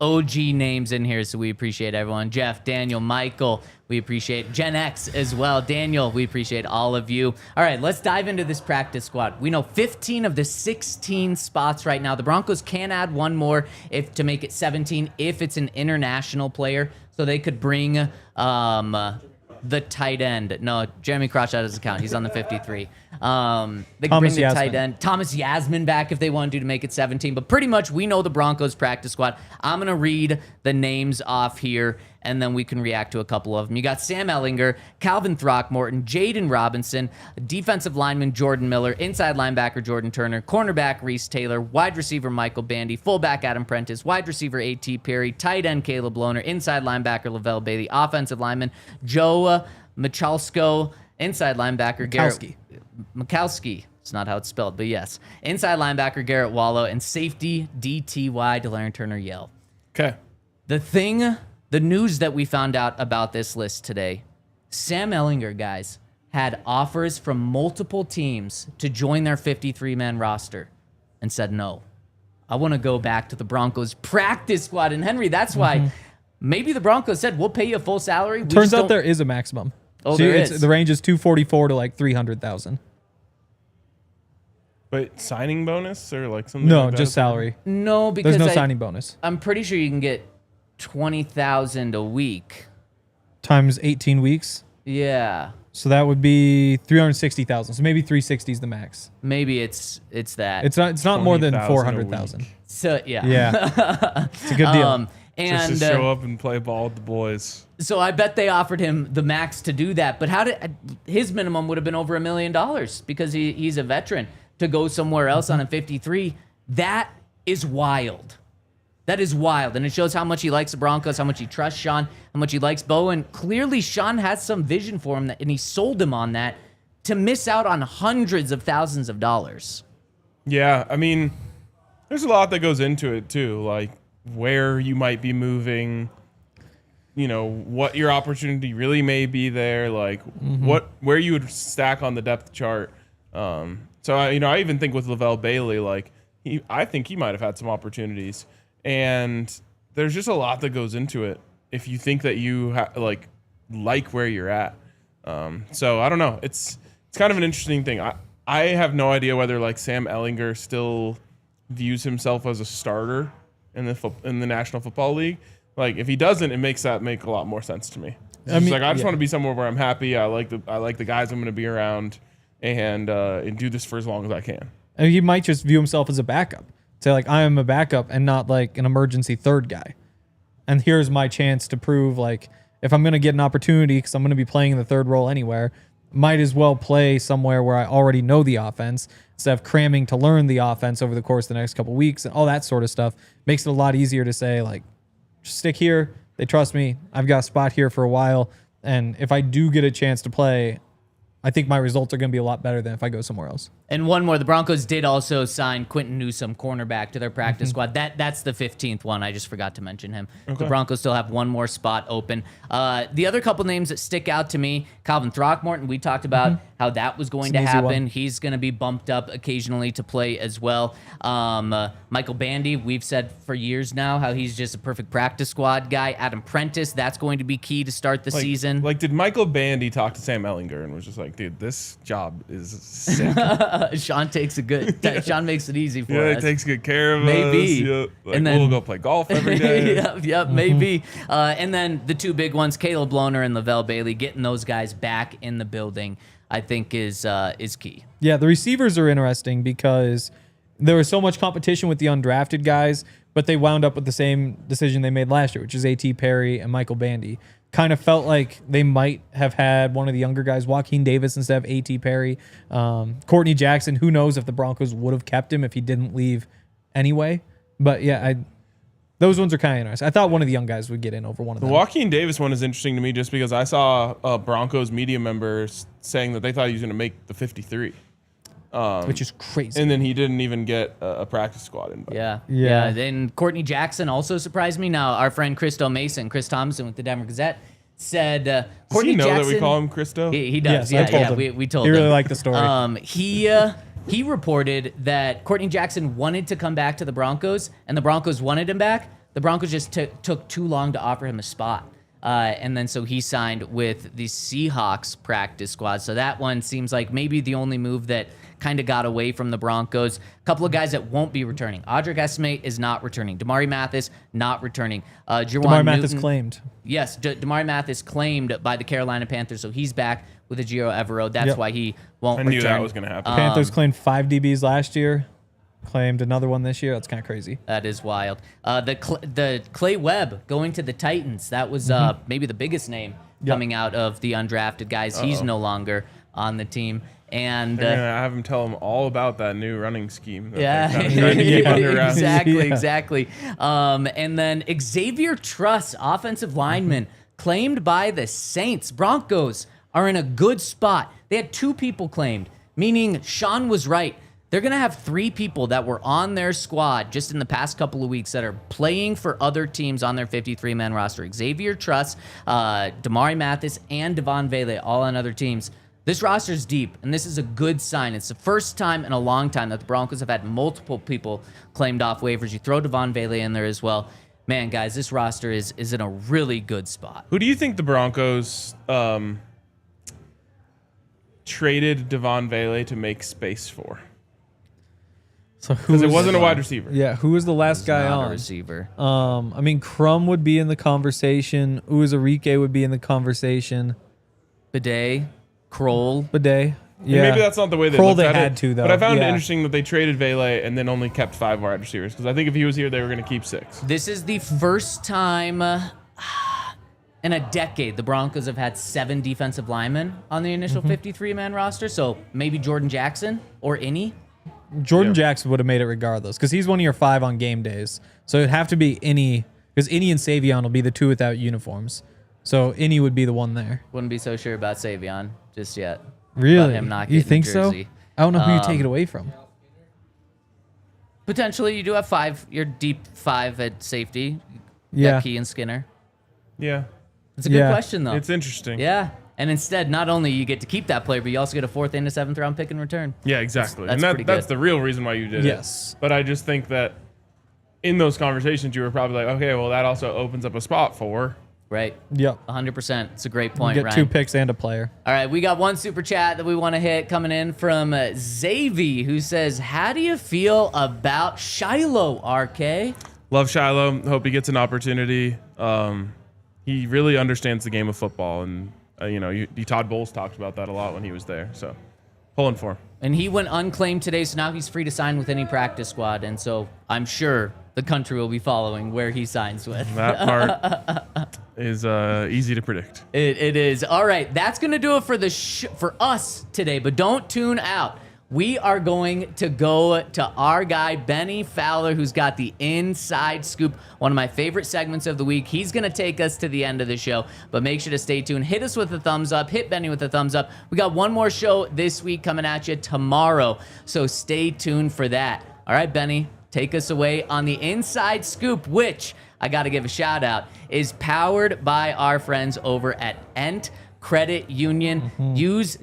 OG names in here, so we appreciate everyone. Jeff, Daniel, Michael, we appreciate Gen X as well. Daniel, we appreciate all of you. All right, let's dive into this practice squad. We know 15 of the 16 spots right now. The Broncos can add one more to make it 17 if it's an international player. So they could bring the tight end. No, Jeremy Crawshaw doesn't count. He's on the 53. They can bring the tight end Thomas Yasmin back if they want to make it 17. But pretty much we know the Broncos practice squad. I'm going to read the names off here, and then we can react to a couple of them. You got Sam Ehlinger, Calvin Throckmorton, Jaden Robinson, defensive lineman Jordan Miller, inside linebacker Jordan Turner, cornerback Reese Taylor, wide receiver Michael Bandy, fullback Adam Prentice, wide receiver A.T. Perry, tight end Caleb Lohner, inside linebacker Levelle Bailey, offensive lineman Joe Michalsko, inside linebacker Garrett Mikowski. It's not how it's spelled, but yes. Inside linebacker Garrett Wallow, and safety DTY Delaren Turner-Yell. Okay. The news that we found out about this list today, Sam Ehlinger, guys, had offers from multiple teams to join their 53-man roster and said, no, I want to go back to the Broncos practice squad. And Henry, that's why maybe the Broncos said, we'll pay you a full salary. Turns out there is a maximum. Oh, there is. The range is 244 to like 300,000. But signing bonus or like something? No, like that? just salary. No, because There's no signing bonus. I'm pretty sure you can get $20,000 a week. Times 18 weeks. Yeah. So that would be 360,000. So maybe 360 is the max. Maybe it's that. It's not more than 20,000 a 400,000. So yeah. Yeah. It's a good deal. And Just to show up and play ball with the boys. so I bet they offered him the max to do that. But how did his minimum would have been over $1 million because he's a veteran to go somewhere else on a 53? That is wild. That is wild. And it shows how much he likes the Broncos, how much he trusts Sean, how much he likes Bo. And clearly Sean has some vision for him, and he sold him on that to miss out on hundreds of thousands of dollars. Yeah, I mean, there's a lot that goes into it too, like where you might be moving, you know, what your opportunity really may be there, like where you would stack on the depth chart. So I even think with Levelle Bailey, like I think he might have had some opportunities, and there's just a lot that goes into it. if you think that you like where you're at. So I don't know. It's kind of an interesting thing. I have no idea whether like Sam Ehlinger still views himself as a starter in the National Football League. Like if he doesn't, it makes that make a lot more sense to me. I just want to be somewhere where I'm happy. I like the guys I'm going to be around, and do this for as long as I can. And he might just view himself as a backup. Say like I am a backup and not like an emergency third guy. And here's my chance to prove like if I'm going to get an opportunity because I'm going to be playing in the third role anywhere, might as well play somewhere where I already know the offense instead of cramming to learn the offense over the course of the next couple of weeks and all that sort of stuff. Makes it a lot easier to say like, just stick here. They trust me. I've got a spot here for a while. And if I do get a chance to play, I think my results are going to be a lot better than if I go somewhere else. And one more, the Broncos did also sign Quentin Newsome, cornerback, to their practice squad. That's the 15th one. I just forgot to mention him. Okay. The Broncos still have one more spot open. The other couple names that stick out to me, Calvin Throckmorton, we talked about how that was going to happen. He's going to be bumped up occasionally to play as well. Michael Bandy, we've said for years now how he's just a perfect practice squad guy. Adam Prentice, that's going to be key to start the season. Like, did Michael Bandy talk to Sam Ehlinger and was just like, dude, this job is sick? Sean makes it easy for us. Yeah, he takes good care of us. Maybe. Yep. Like, and then we'll go play golf every day. yep, maybe. And then the two big ones, Caleb Lohner and Levelle Bailey, getting those guys back in the building, I think is key. Yeah, the receivers are interesting because there was so much competition with the undrafted guys, but they wound up with the same decision they made last year, which is A.T. Perry and Michael Bandy. Kind of felt like they might have had one of the younger guys, Joaquin Davis, instead of A.T. Perry. Courtney Jackson, who knows if the Broncos would have kept him if he didn't leave anyway. But yeah, those ones are kind of interesting. I thought one of the young guys would get in over one of them. The Joaquin Davis one is interesting to me just because I saw Broncos media members saying that they thought he was going to make the 53. Which is crazy. And then he didn't even get a practice squad invite. Yeah. Then Courtney Jackson also surprised me. Now, our friend Chris Thompson with the Denver Gazette said Courtney Does he know Jackson, that we call him Christo? He does. Yes, I told him. We told he him. He really liked the story. He reported that Courtney Jackson wanted to come back to the Broncos, and the Broncos wanted him back. The Broncos just took too long to offer him a spot. And then so he signed with the Seahawks practice squad. So that one seems like maybe the only move that kind of got away from the Broncos. A couple of guys that won't be returning. Audric Estime is not returning. Damari Mathis not returning. Damari Mathis claimed. Yes, Damari Mathis claimed by the Carolina Panthers, so he's back with Ejiro Evero. That's why he won't return. I knew that was going to happen. Panthers claimed 5 DBs last year. Claimed another one this year. That's kind of crazy. That is wild. The Clay Webb going to the Titans. That was maybe the biggest name coming out of the undrafted guys. He's no longer on the team. And I have him tell him all about that new running scheme. Exactly. And then Xavier Truss, offensive lineman, claimed by the Saints. Broncos are in a good spot. They had 2 people claimed, meaning Sean was right. They're going to have 3 people that were on their squad just in the past couple of weeks that are playing for other teams on their 53-man roster. Xavier Truss, Damari Mathis, and Devon Vele, all on other teams. This roster's deep, and this is a good sign. It's the first time in a long time that the Broncos have had multiple people claimed off waivers. You throw Devon Vele in there as well. Man, guys, this roster is in a really good spot. Who do you think the Broncos traded Devon Vele to make space for? So because it wasn't a wide receiver. Yeah, who was the last guy Not on? a receiver. I mean, Crum would be in the conversation. Uwazurike would be in the conversation. Bidet, Kroll. Bidet. Yeah. And maybe that's not the way they Kroll looked they at had it. to, though. But I found it Yeah. interesting that they traded Vele and then only kept 5 wide receivers. Because I think if he was here, they were going to keep 6. This is the first time in a decade the Broncos have had 7 defensive linemen on the initial 53-man roster. So maybe Jordan Jackson or any. Jordan Jackson would have made it regardless because he's one of your 5 on game days. So it'd have to be any because any and Savion will be the 2 without uniforms. So any would be the one there. Wouldn't be so sure about Savion just yet. Really? About him not You getting think a so? jersey. I don't know who you take it away from. Potentially, you do have 5. Your deep 5 at safety. Yeah. Key and Skinner. Yeah. It's a good question, though. It's interesting. Yeah. And instead, not only you get to keep that player, but you also get a 4th and a 7th round pick in return. Yeah, exactly. That's and pretty that's good. the real reason why you did Yes. it. But I just think that in those conversations, you were probably like, okay, well, that also opens up a spot for Right. Yep. 100%. It's a great You point, get Ryan. 2 picks and a player. All right, we got one super chat that we want to hit coming in from Xavi, who says, how do you feel about Shiloh, RK? Love Shiloh. Hope he gets an opportunity. He really understands the game of football, and Todd Bowles talked about that a lot when he was there. So, pulling for him. And he went unclaimed today, so now he's free to sign with any practice squad. And so I'm sure the country will be following where he signs with. That part is easy to predict. It is. All right, that's going to do it for us today, but don't tune out. We are going to go to our guy, Bennie Fowler, who's got the inside scoop, one of my favorite segments of the week. He's going to take us to the end of the show, but make sure to stay tuned. Hit us with a thumbs up. Hit Bennie with a thumbs up. We got one more show this week coming at you tomorrow, so stay tuned for that. All right, Bennie, take us away on the inside scoop, which I got to give a shout out, is powered by our friends over at Ent Credit Union.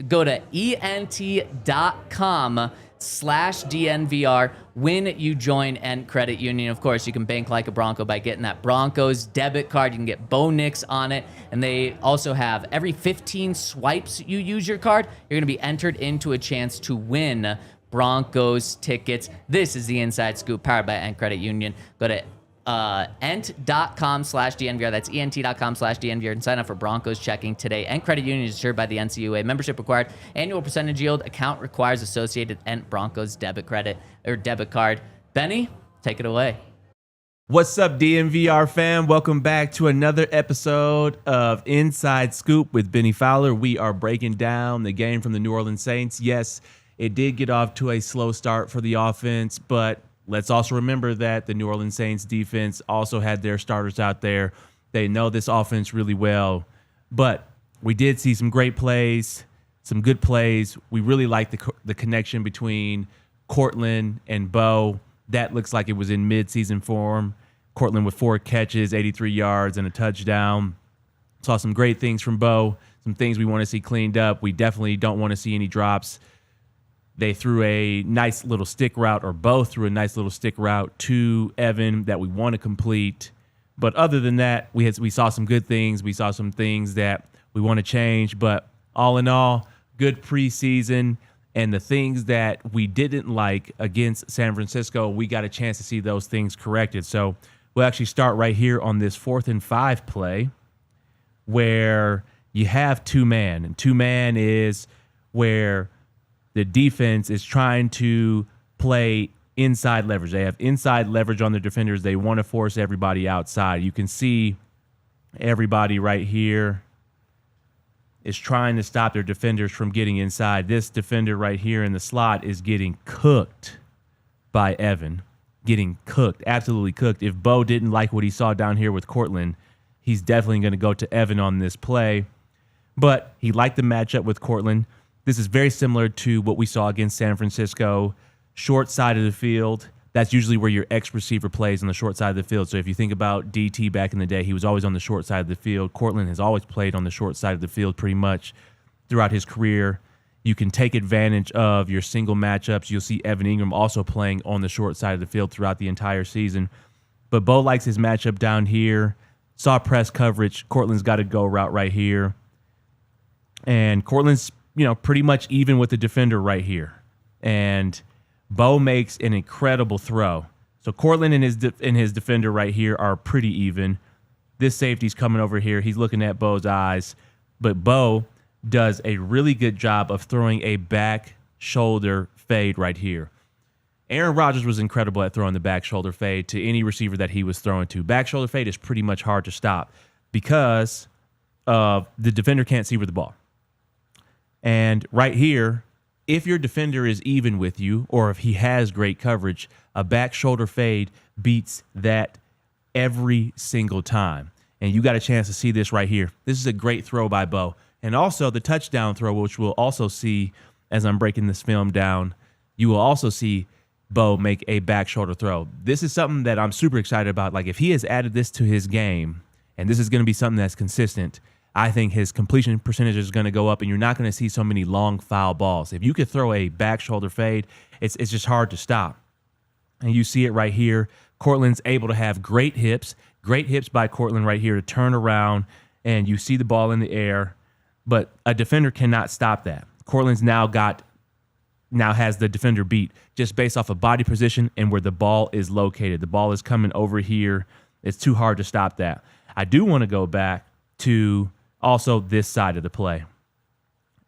Go to ent.com/DNVR when you join Ent Credit Union. Of course, you can bank like a Bronco by getting that Broncos debit card. You can get Bo Nix on it. And they also have every 15 swipes you use your card, you're going to be entered into a chance to win Broncos tickets. This is the Inside Scoop powered by Ent Credit Union. Go to ent.com/DNVR. That's ent.com/DNVR and sign up for Broncos checking today. Ent Credit Union is insured by the NCUA. Membership required. Annual percentage yield. Account requires associated Ent Broncos debit card. Bennie, take it away. What's up, DNVR fam? Welcome back to another episode of Inside Scoop with Bennie Fowler. We are breaking down the game from the New Orleans Saints. Yes, it did get off to a slow start for the offense, but let's also remember that the New Orleans Saints defense also had their starters out there. They know this offense really well. But we did see some great plays, some good plays. We really like the connection between Courtland and Bo. That looks like it was in midseason form. Courtland with 4 catches, 83 yards, and a touchdown. Saw some great things from Bo, some things we want to see cleaned up. We definitely don't want to see any drops. They threw a nice little stick route, or Bo threw a nice little stick route to Evan that we want to complete. But other than that, we saw some good things. We saw some things that we want to change. But all in all, good preseason. And the things that we didn't like against San Francisco, we got a chance to see those things corrected. So we'll actually start right here on this 4th and 5 play where you have 2-man. And 2-man is where the defense is trying to play inside leverage. They have inside leverage on their defenders. They want to force everybody outside. You can see everybody right here is trying to stop their defenders from getting inside. This defender right here in the slot is getting cooked by Evan. Getting cooked, absolutely cooked. If Bo didn't like what he saw down here with Courtland, he's definitely going to go to Evan on this play. But he liked the matchup with Courtland. This is very similar to what we saw against San Francisco. Short side of the field, that's usually where your X receiver plays on the short side of the field. So if you think about DT back in the day, he was always on the short side of the field. Courtland has always played on the short side of the field pretty much throughout his career. You can take advantage of your single matchups. You'll see Evan Ingram also playing on the short side of the field throughout the entire season. But Bo likes his matchup down here. Saw press coverage. Courtland's got a go route right here. And Courtland's pretty much even with the defender right here. And Bo makes an incredible throw. So Courtland and his defender right here are pretty even. This safety's coming over here. He's looking at Bo's eyes. But Bo does a really good job of throwing a back shoulder fade right here. Aaron Rodgers was incredible at throwing the back shoulder fade to any receiver that he was throwing to. Back shoulder fade is pretty much hard to stop because the defender can't see where the ball. And right here, if your defender is even with you or if he has great coverage, a back shoulder fade beats that every single time. And you got a chance to see this right here. This is a great throw by Bo. And also the touchdown throw, which we'll also see as I'm breaking this film down, you will also see Bo make a back shoulder throw. This is something that I'm super excited about. Like if he has added this to his game, and this is going to be something that's consistent, I think his completion percentage is going to go up, and you're not going to see so many long foul balls. If you could throw a back shoulder fade, it's just hard to stop. And you see it right here. Courtland's able to have great hips by Courtland right here to turn around, and you see the ball in the air, but a defender cannot stop that. Courtland's now has the defender beat just based off of body position and where the ball is located. The ball is coming over here. It's too hard to stop that. I do want to go back to also this side of the play.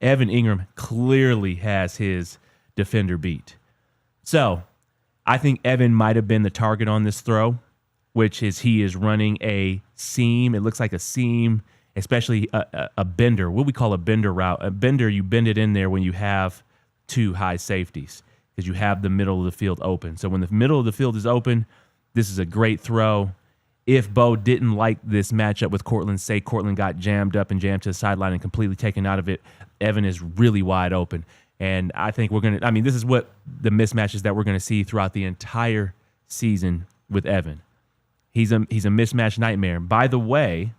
Evan Ingram clearly has his defender beat. So I think Evan might have been the target on this throw, which is he is running a seam. It looks like a seam, especially a bender, what we call a bender route. A bender, you bend it in there when you have two high safeties because you have the middle of the field open. So when the middle of the field is open, this is a great throw. If Bo didn't like this matchup with Courtland, say Courtland got jammed up and jammed to the sideline and completely taken out of it, Evan is really wide open. And I think this is what the mismatches that we're going to see throughout the entire season with Evan. He's a mismatch nightmare. By the way,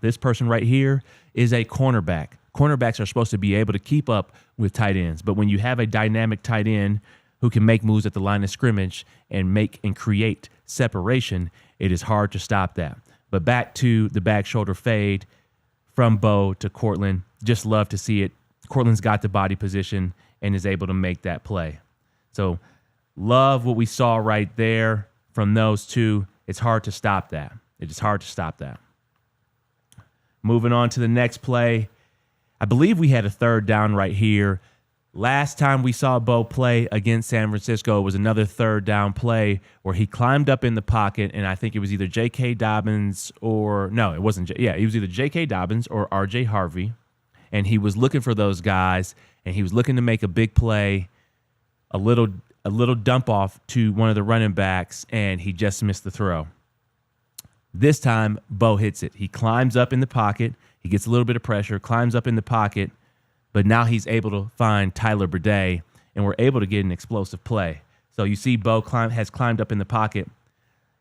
this person right here is a cornerback. Cornerbacks are supposed to be able to keep up with tight ends. But when you have a dynamic tight end who can make moves at the line of scrimmage and make and create separation, it is hard to stop that. But back to the back shoulder fade from Bo to Courtland. Just love to see it. Courtland's got the body position and is able to make that play. So love what we saw right there from those two. It's hard to stop that. It is hard to stop that. Moving on to the next play. I believe we had a third down right here. Last time we saw Bo play against San Francisco was another third down play where he climbed up in the pocket, and I think it was either J.K. Dobbins or no, it wasn't. It was either J.K. Dobbins or R.J. Harvey, and he was looking for those guys, and he was looking to make a big play, a little dump off to one of the running backs, and he just missed the throw. This time, Bo hits it. He climbs up in the pocket. He gets a little bit of pressure, climbs up in the pocket, but now he's able to find Tyler Badie, and we're able to get an explosive play. So you see Bo has climbed up in the pocket.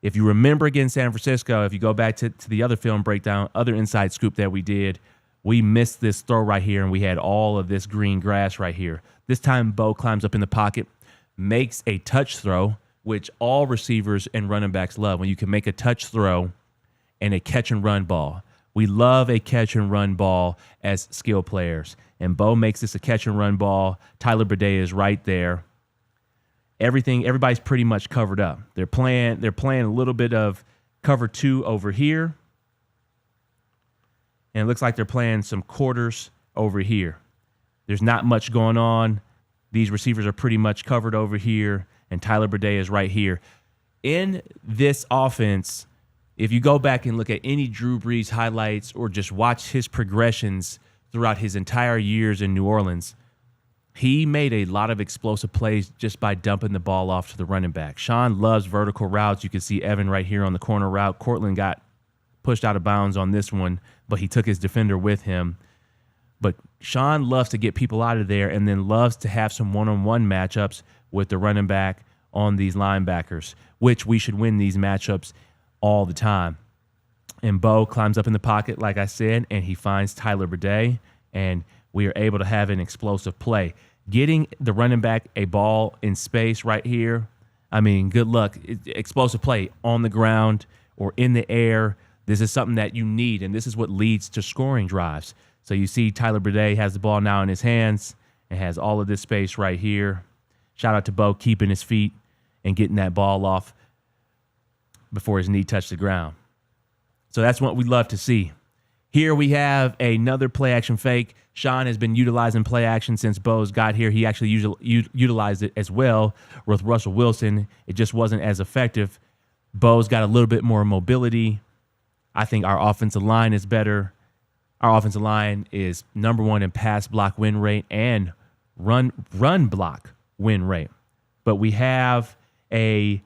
If you remember against San Francisco, if you go back to the other film breakdown, other inside scoop that we did, we missed this throw right here, and we had all of this green grass right here. This time, Bo climbs up in the pocket, makes a touch throw, which all receivers and running backs love, when you can make a touch throw and a catch-and-run ball. We love a catch-and-run ball as skill players. And Bo makes this a catch-and-run ball. Tyler Badie is right there. Everybody's pretty much covered up. They're playing a little bit of cover two over here. And it looks like they're playing some quarters over here. There's not much going on. These receivers are pretty much covered over here, and Tyler Badie is right here. In this offense, if you go back and look at any Drew Brees highlights or just watch his progressions throughout his entire years in New Orleans, he made a lot of explosive plays just by dumping the ball off to the running back. Sean loves vertical routes. You can see Evan right here on the corner route. Courtland got pushed out of bounds on this one, but he took his defender with him. But Sean loves to get people out of there and then loves to have some one-on-one matchups with the running back on these linebackers, which we should win these matchups all the time. And Bo climbs up in the pocket, like I said, and he finds Tyler Badie, and we are able to have an explosive play. Getting the running back a ball in space right here, I mean, good luck. Explosive play on the ground or in the air. This is something that you need, and this is what leads to scoring drives. So you see Tyler Badie has the ball now in his hands and has all of this space right here. Shout out to Bo keeping his feet and getting that ball off before his knee touched the ground. So that's what we love to see. Here we have another play action fake. Sean has been utilizing play action since Bo's got here. He actually utilized it as well with Russell Wilson. It just wasn't as effective. Bo's got a little bit more mobility. I think our offensive line is better. Our offensive line is number one in pass block win rate and run block win rate. But we have a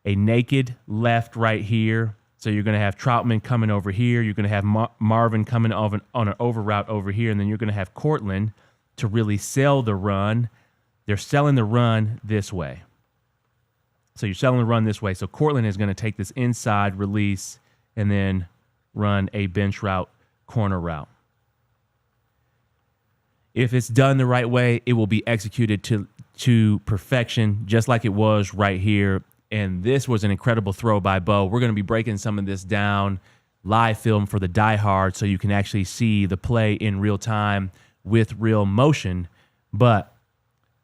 naked left right here. So you're going to have Troutman coming over here. You're going to have Marvin coming on an over route over here. And then you're going to have Courtland to really sell the run. They're selling the run this way. So you're selling the run this way. So Courtland is going to take this inside release and then run a bench route, corner route. If it's done the right way, it will be executed to perfection, just like it was right here. And this was an incredible throw by Bo. We're going to be breaking some of this down, live film for the diehard, so you can actually see the play in real time with real motion. But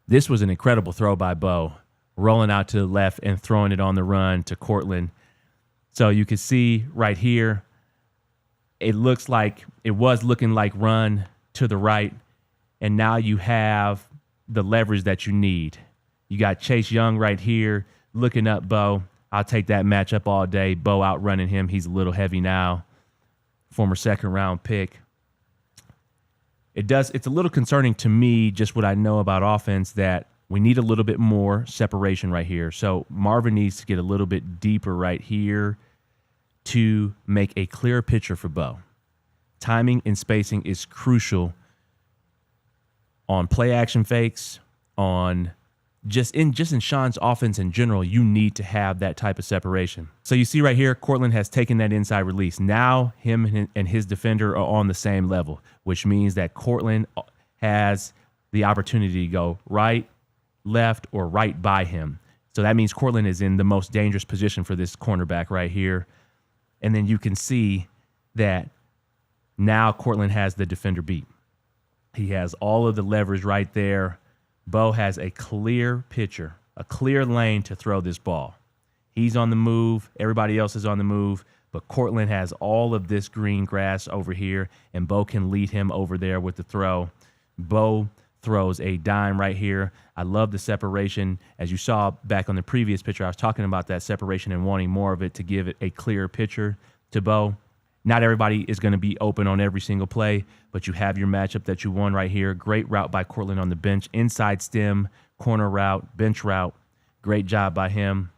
this was an incredible throw by Bo, rolling out to the left and throwing it on the run to Courtland. So you can see right here, it looks like it was looking like run to the right, and now you have the leverage that you need. You got Chase Young right here looking up Bo. I'll take that matchup all day. Bo outrunning him. He's a little heavy now. Former second-round pick. It's a little concerning to me, just what I know about offense, that we need a little bit more separation right here. So Marvin needs to get a little bit deeper right here to make a clear picture for Bo. Timing and spacing is crucial on play action fakes, on just in Sean's offense in general. You need to have that type of separation. So you see right here, Courtland has taken that inside release. Now him and his defender are on the same level, which means that Courtland has the opportunity to go right, left, or right by him. So that means Courtland is in the most dangerous position for this cornerback right here. And then you can see that now Courtland has the defender beat. He has all of the leverage right there. Bo has a clear picture, a clear lane to throw this ball. He's on the move. Everybody else is on the move. But Courtland has all of this green grass over here, and Bo can lead him over there with the throw. Bo throws a dime right here. I love the separation. As you saw back on the previous picture, I was talking about that separation and wanting more of it to give it a clear picture to Bo. Not everybody is going to be open on every single play, but you have your matchup that you won right here. Great route by Courtland on the bench. Inside stem, corner route, bench route. Great job by him.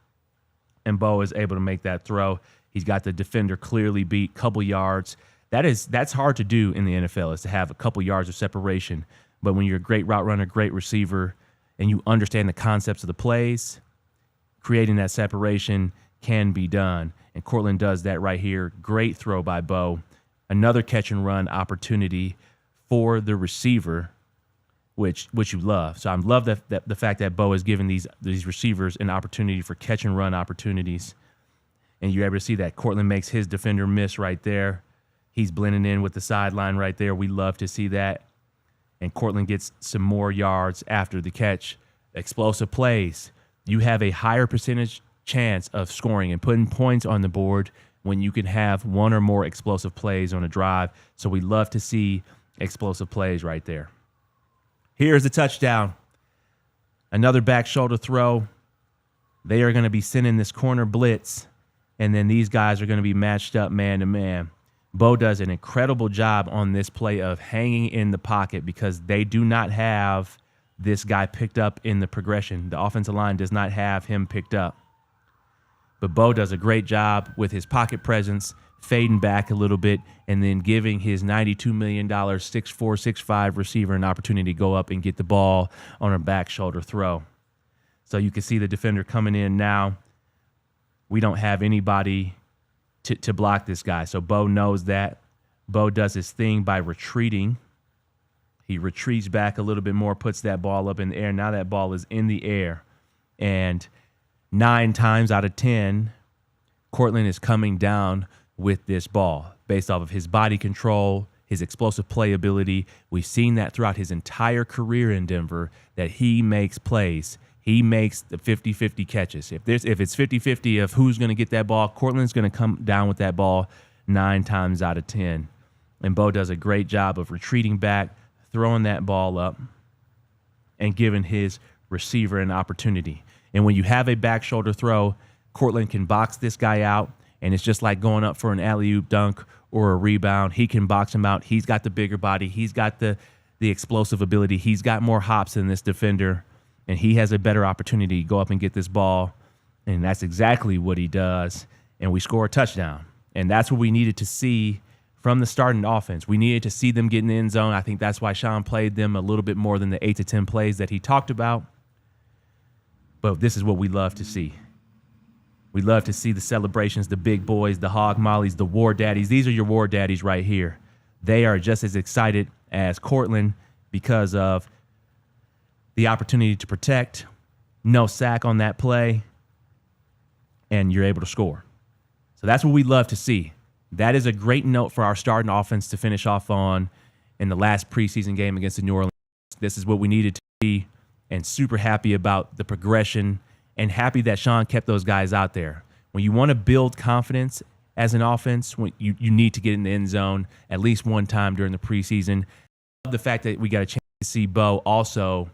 And Bo is able to make that throw. He's got the defender clearly beat, couple yards. That's hard to do in the NFL, is to have a couple yards of separation. But when you're a great route runner, great receiver, and you understand the concepts of the plays, creating that separation can be done. And Courtland does that right here. Great throw by Bo. Another catch and run opportunity for the receiver, which you love. So I love that the fact that Bo is giving these receivers an opportunity for catch and run opportunities. And you're able to see that Courtland makes his defender miss right there. He's blending in with the sideline right there. We love to see that. And Courtland gets some more yards after the catch. Explosive plays. You have a higher percentage chance of scoring and putting points on the board when you can have one or more explosive plays on a drive. So we love to see explosive plays right there. Here's the touchdown. Another back shoulder throw. They are going to be sending this corner blitz, and then these guys are going to be matched up man to man. Bo does an incredible job on this play of hanging in the pocket because they do not have this guy picked up in the progression. The offensive line does not have him picked up. But Bo does a great job with his pocket presence, fading back a little bit, and then giving his $92 million 6'4", 6'5" receiver an opportunity to go up and get the ball on a back shoulder throw. So you can see the defender coming in now. We don't have anybody to block this guy. So Bo knows that. Bo does his thing by retreating. He retreats back a little bit more, puts that ball up in the air. Now that ball is in the air. And 9 times out of 10, Courtland is coming down with this ball based off of his body control, his explosive play ability. We've seen that throughout his entire career in Denver, that he makes plays. He makes the 50-50 catches. If it's 50-50 of who's going to get that ball, Courtland's going to come down with that ball 9 times out of 10. And Bo does a great job of retreating back, throwing that ball up, and giving his receiver an opportunity. And when you have a back shoulder throw, Courtland can box this guy out, and it's just like going up for an alley-oop dunk or a rebound. He can box him out. He's got the bigger body. He's got the explosive ability. He's got more hops than this defender, and he has a better opportunity to go up and get this ball, and that's exactly what he does, and we score a touchdown. And that's what we needed to see from the starting offense. We needed to see them get in the end zone. I think that's why Sean played them a little bit more than the 8 to 10 plays that he talked about. But this is what we love to see. We love to see the celebrations, the big boys, the hog mollies, the war daddies. These are your war daddies right here. They are just as excited as Courtland because of the opportunity to protect. No sack on that play. and you're able to score. So that's what we love to see. That is a great note for our starting offense to finish off on in the last preseason game against the New Orleans. This is what we needed to see, and super happy about the progression and happy that Sean kept those guys out there. When you want to build confidence as an offense, when you need to get in the end zone at least one time during the preseason. The fact that we got a chance to see Bo also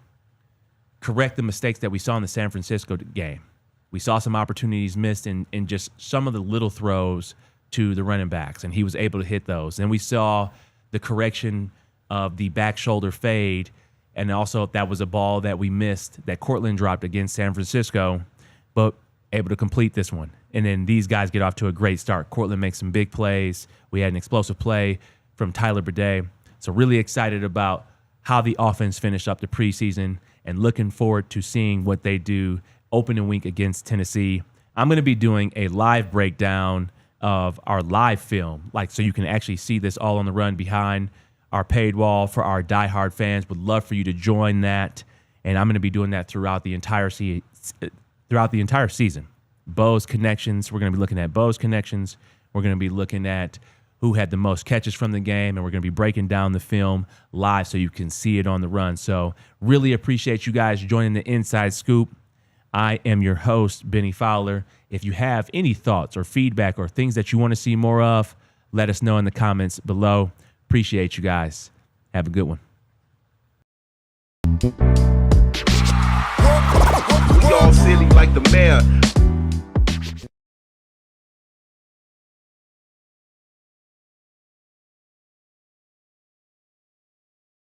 correct the mistakes that we saw in the San Francisco game. We saw some opportunities missed in just some of the little throws to the running backs, and he was able to hit those. And we saw the correction of the back shoulder fade, and also that was a ball that we missed that Courtland dropped against San Francisco, but able to complete this one. And then these guys get off to a great start. Courtland makes some big plays. We had an explosive play from Tyler Badie. So really excited about how the offense finished up the preseason and looking forward to seeing what they do opening week against Tennessee. I'm going to be doing a live breakdown of our live film, so you can actually see this all on the run behind our paid wall for our diehard fans. Would love for you to join that, and I'm going to be doing that throughout the entire season. Bo's connections, we're going to be looking at Bo's connections. We're going to be looking at who had the most catches from the game, and we're going to be breaking down the film live so you can see it on the run. So really appreciate you guys joining the Inside Scoop. I am your host, Bennie Fowler. If you have any thoughts or feedback or things that you want to see more of, let us know in the comments below. Appreciate you guys. Have a good one. We all silly like the mayor.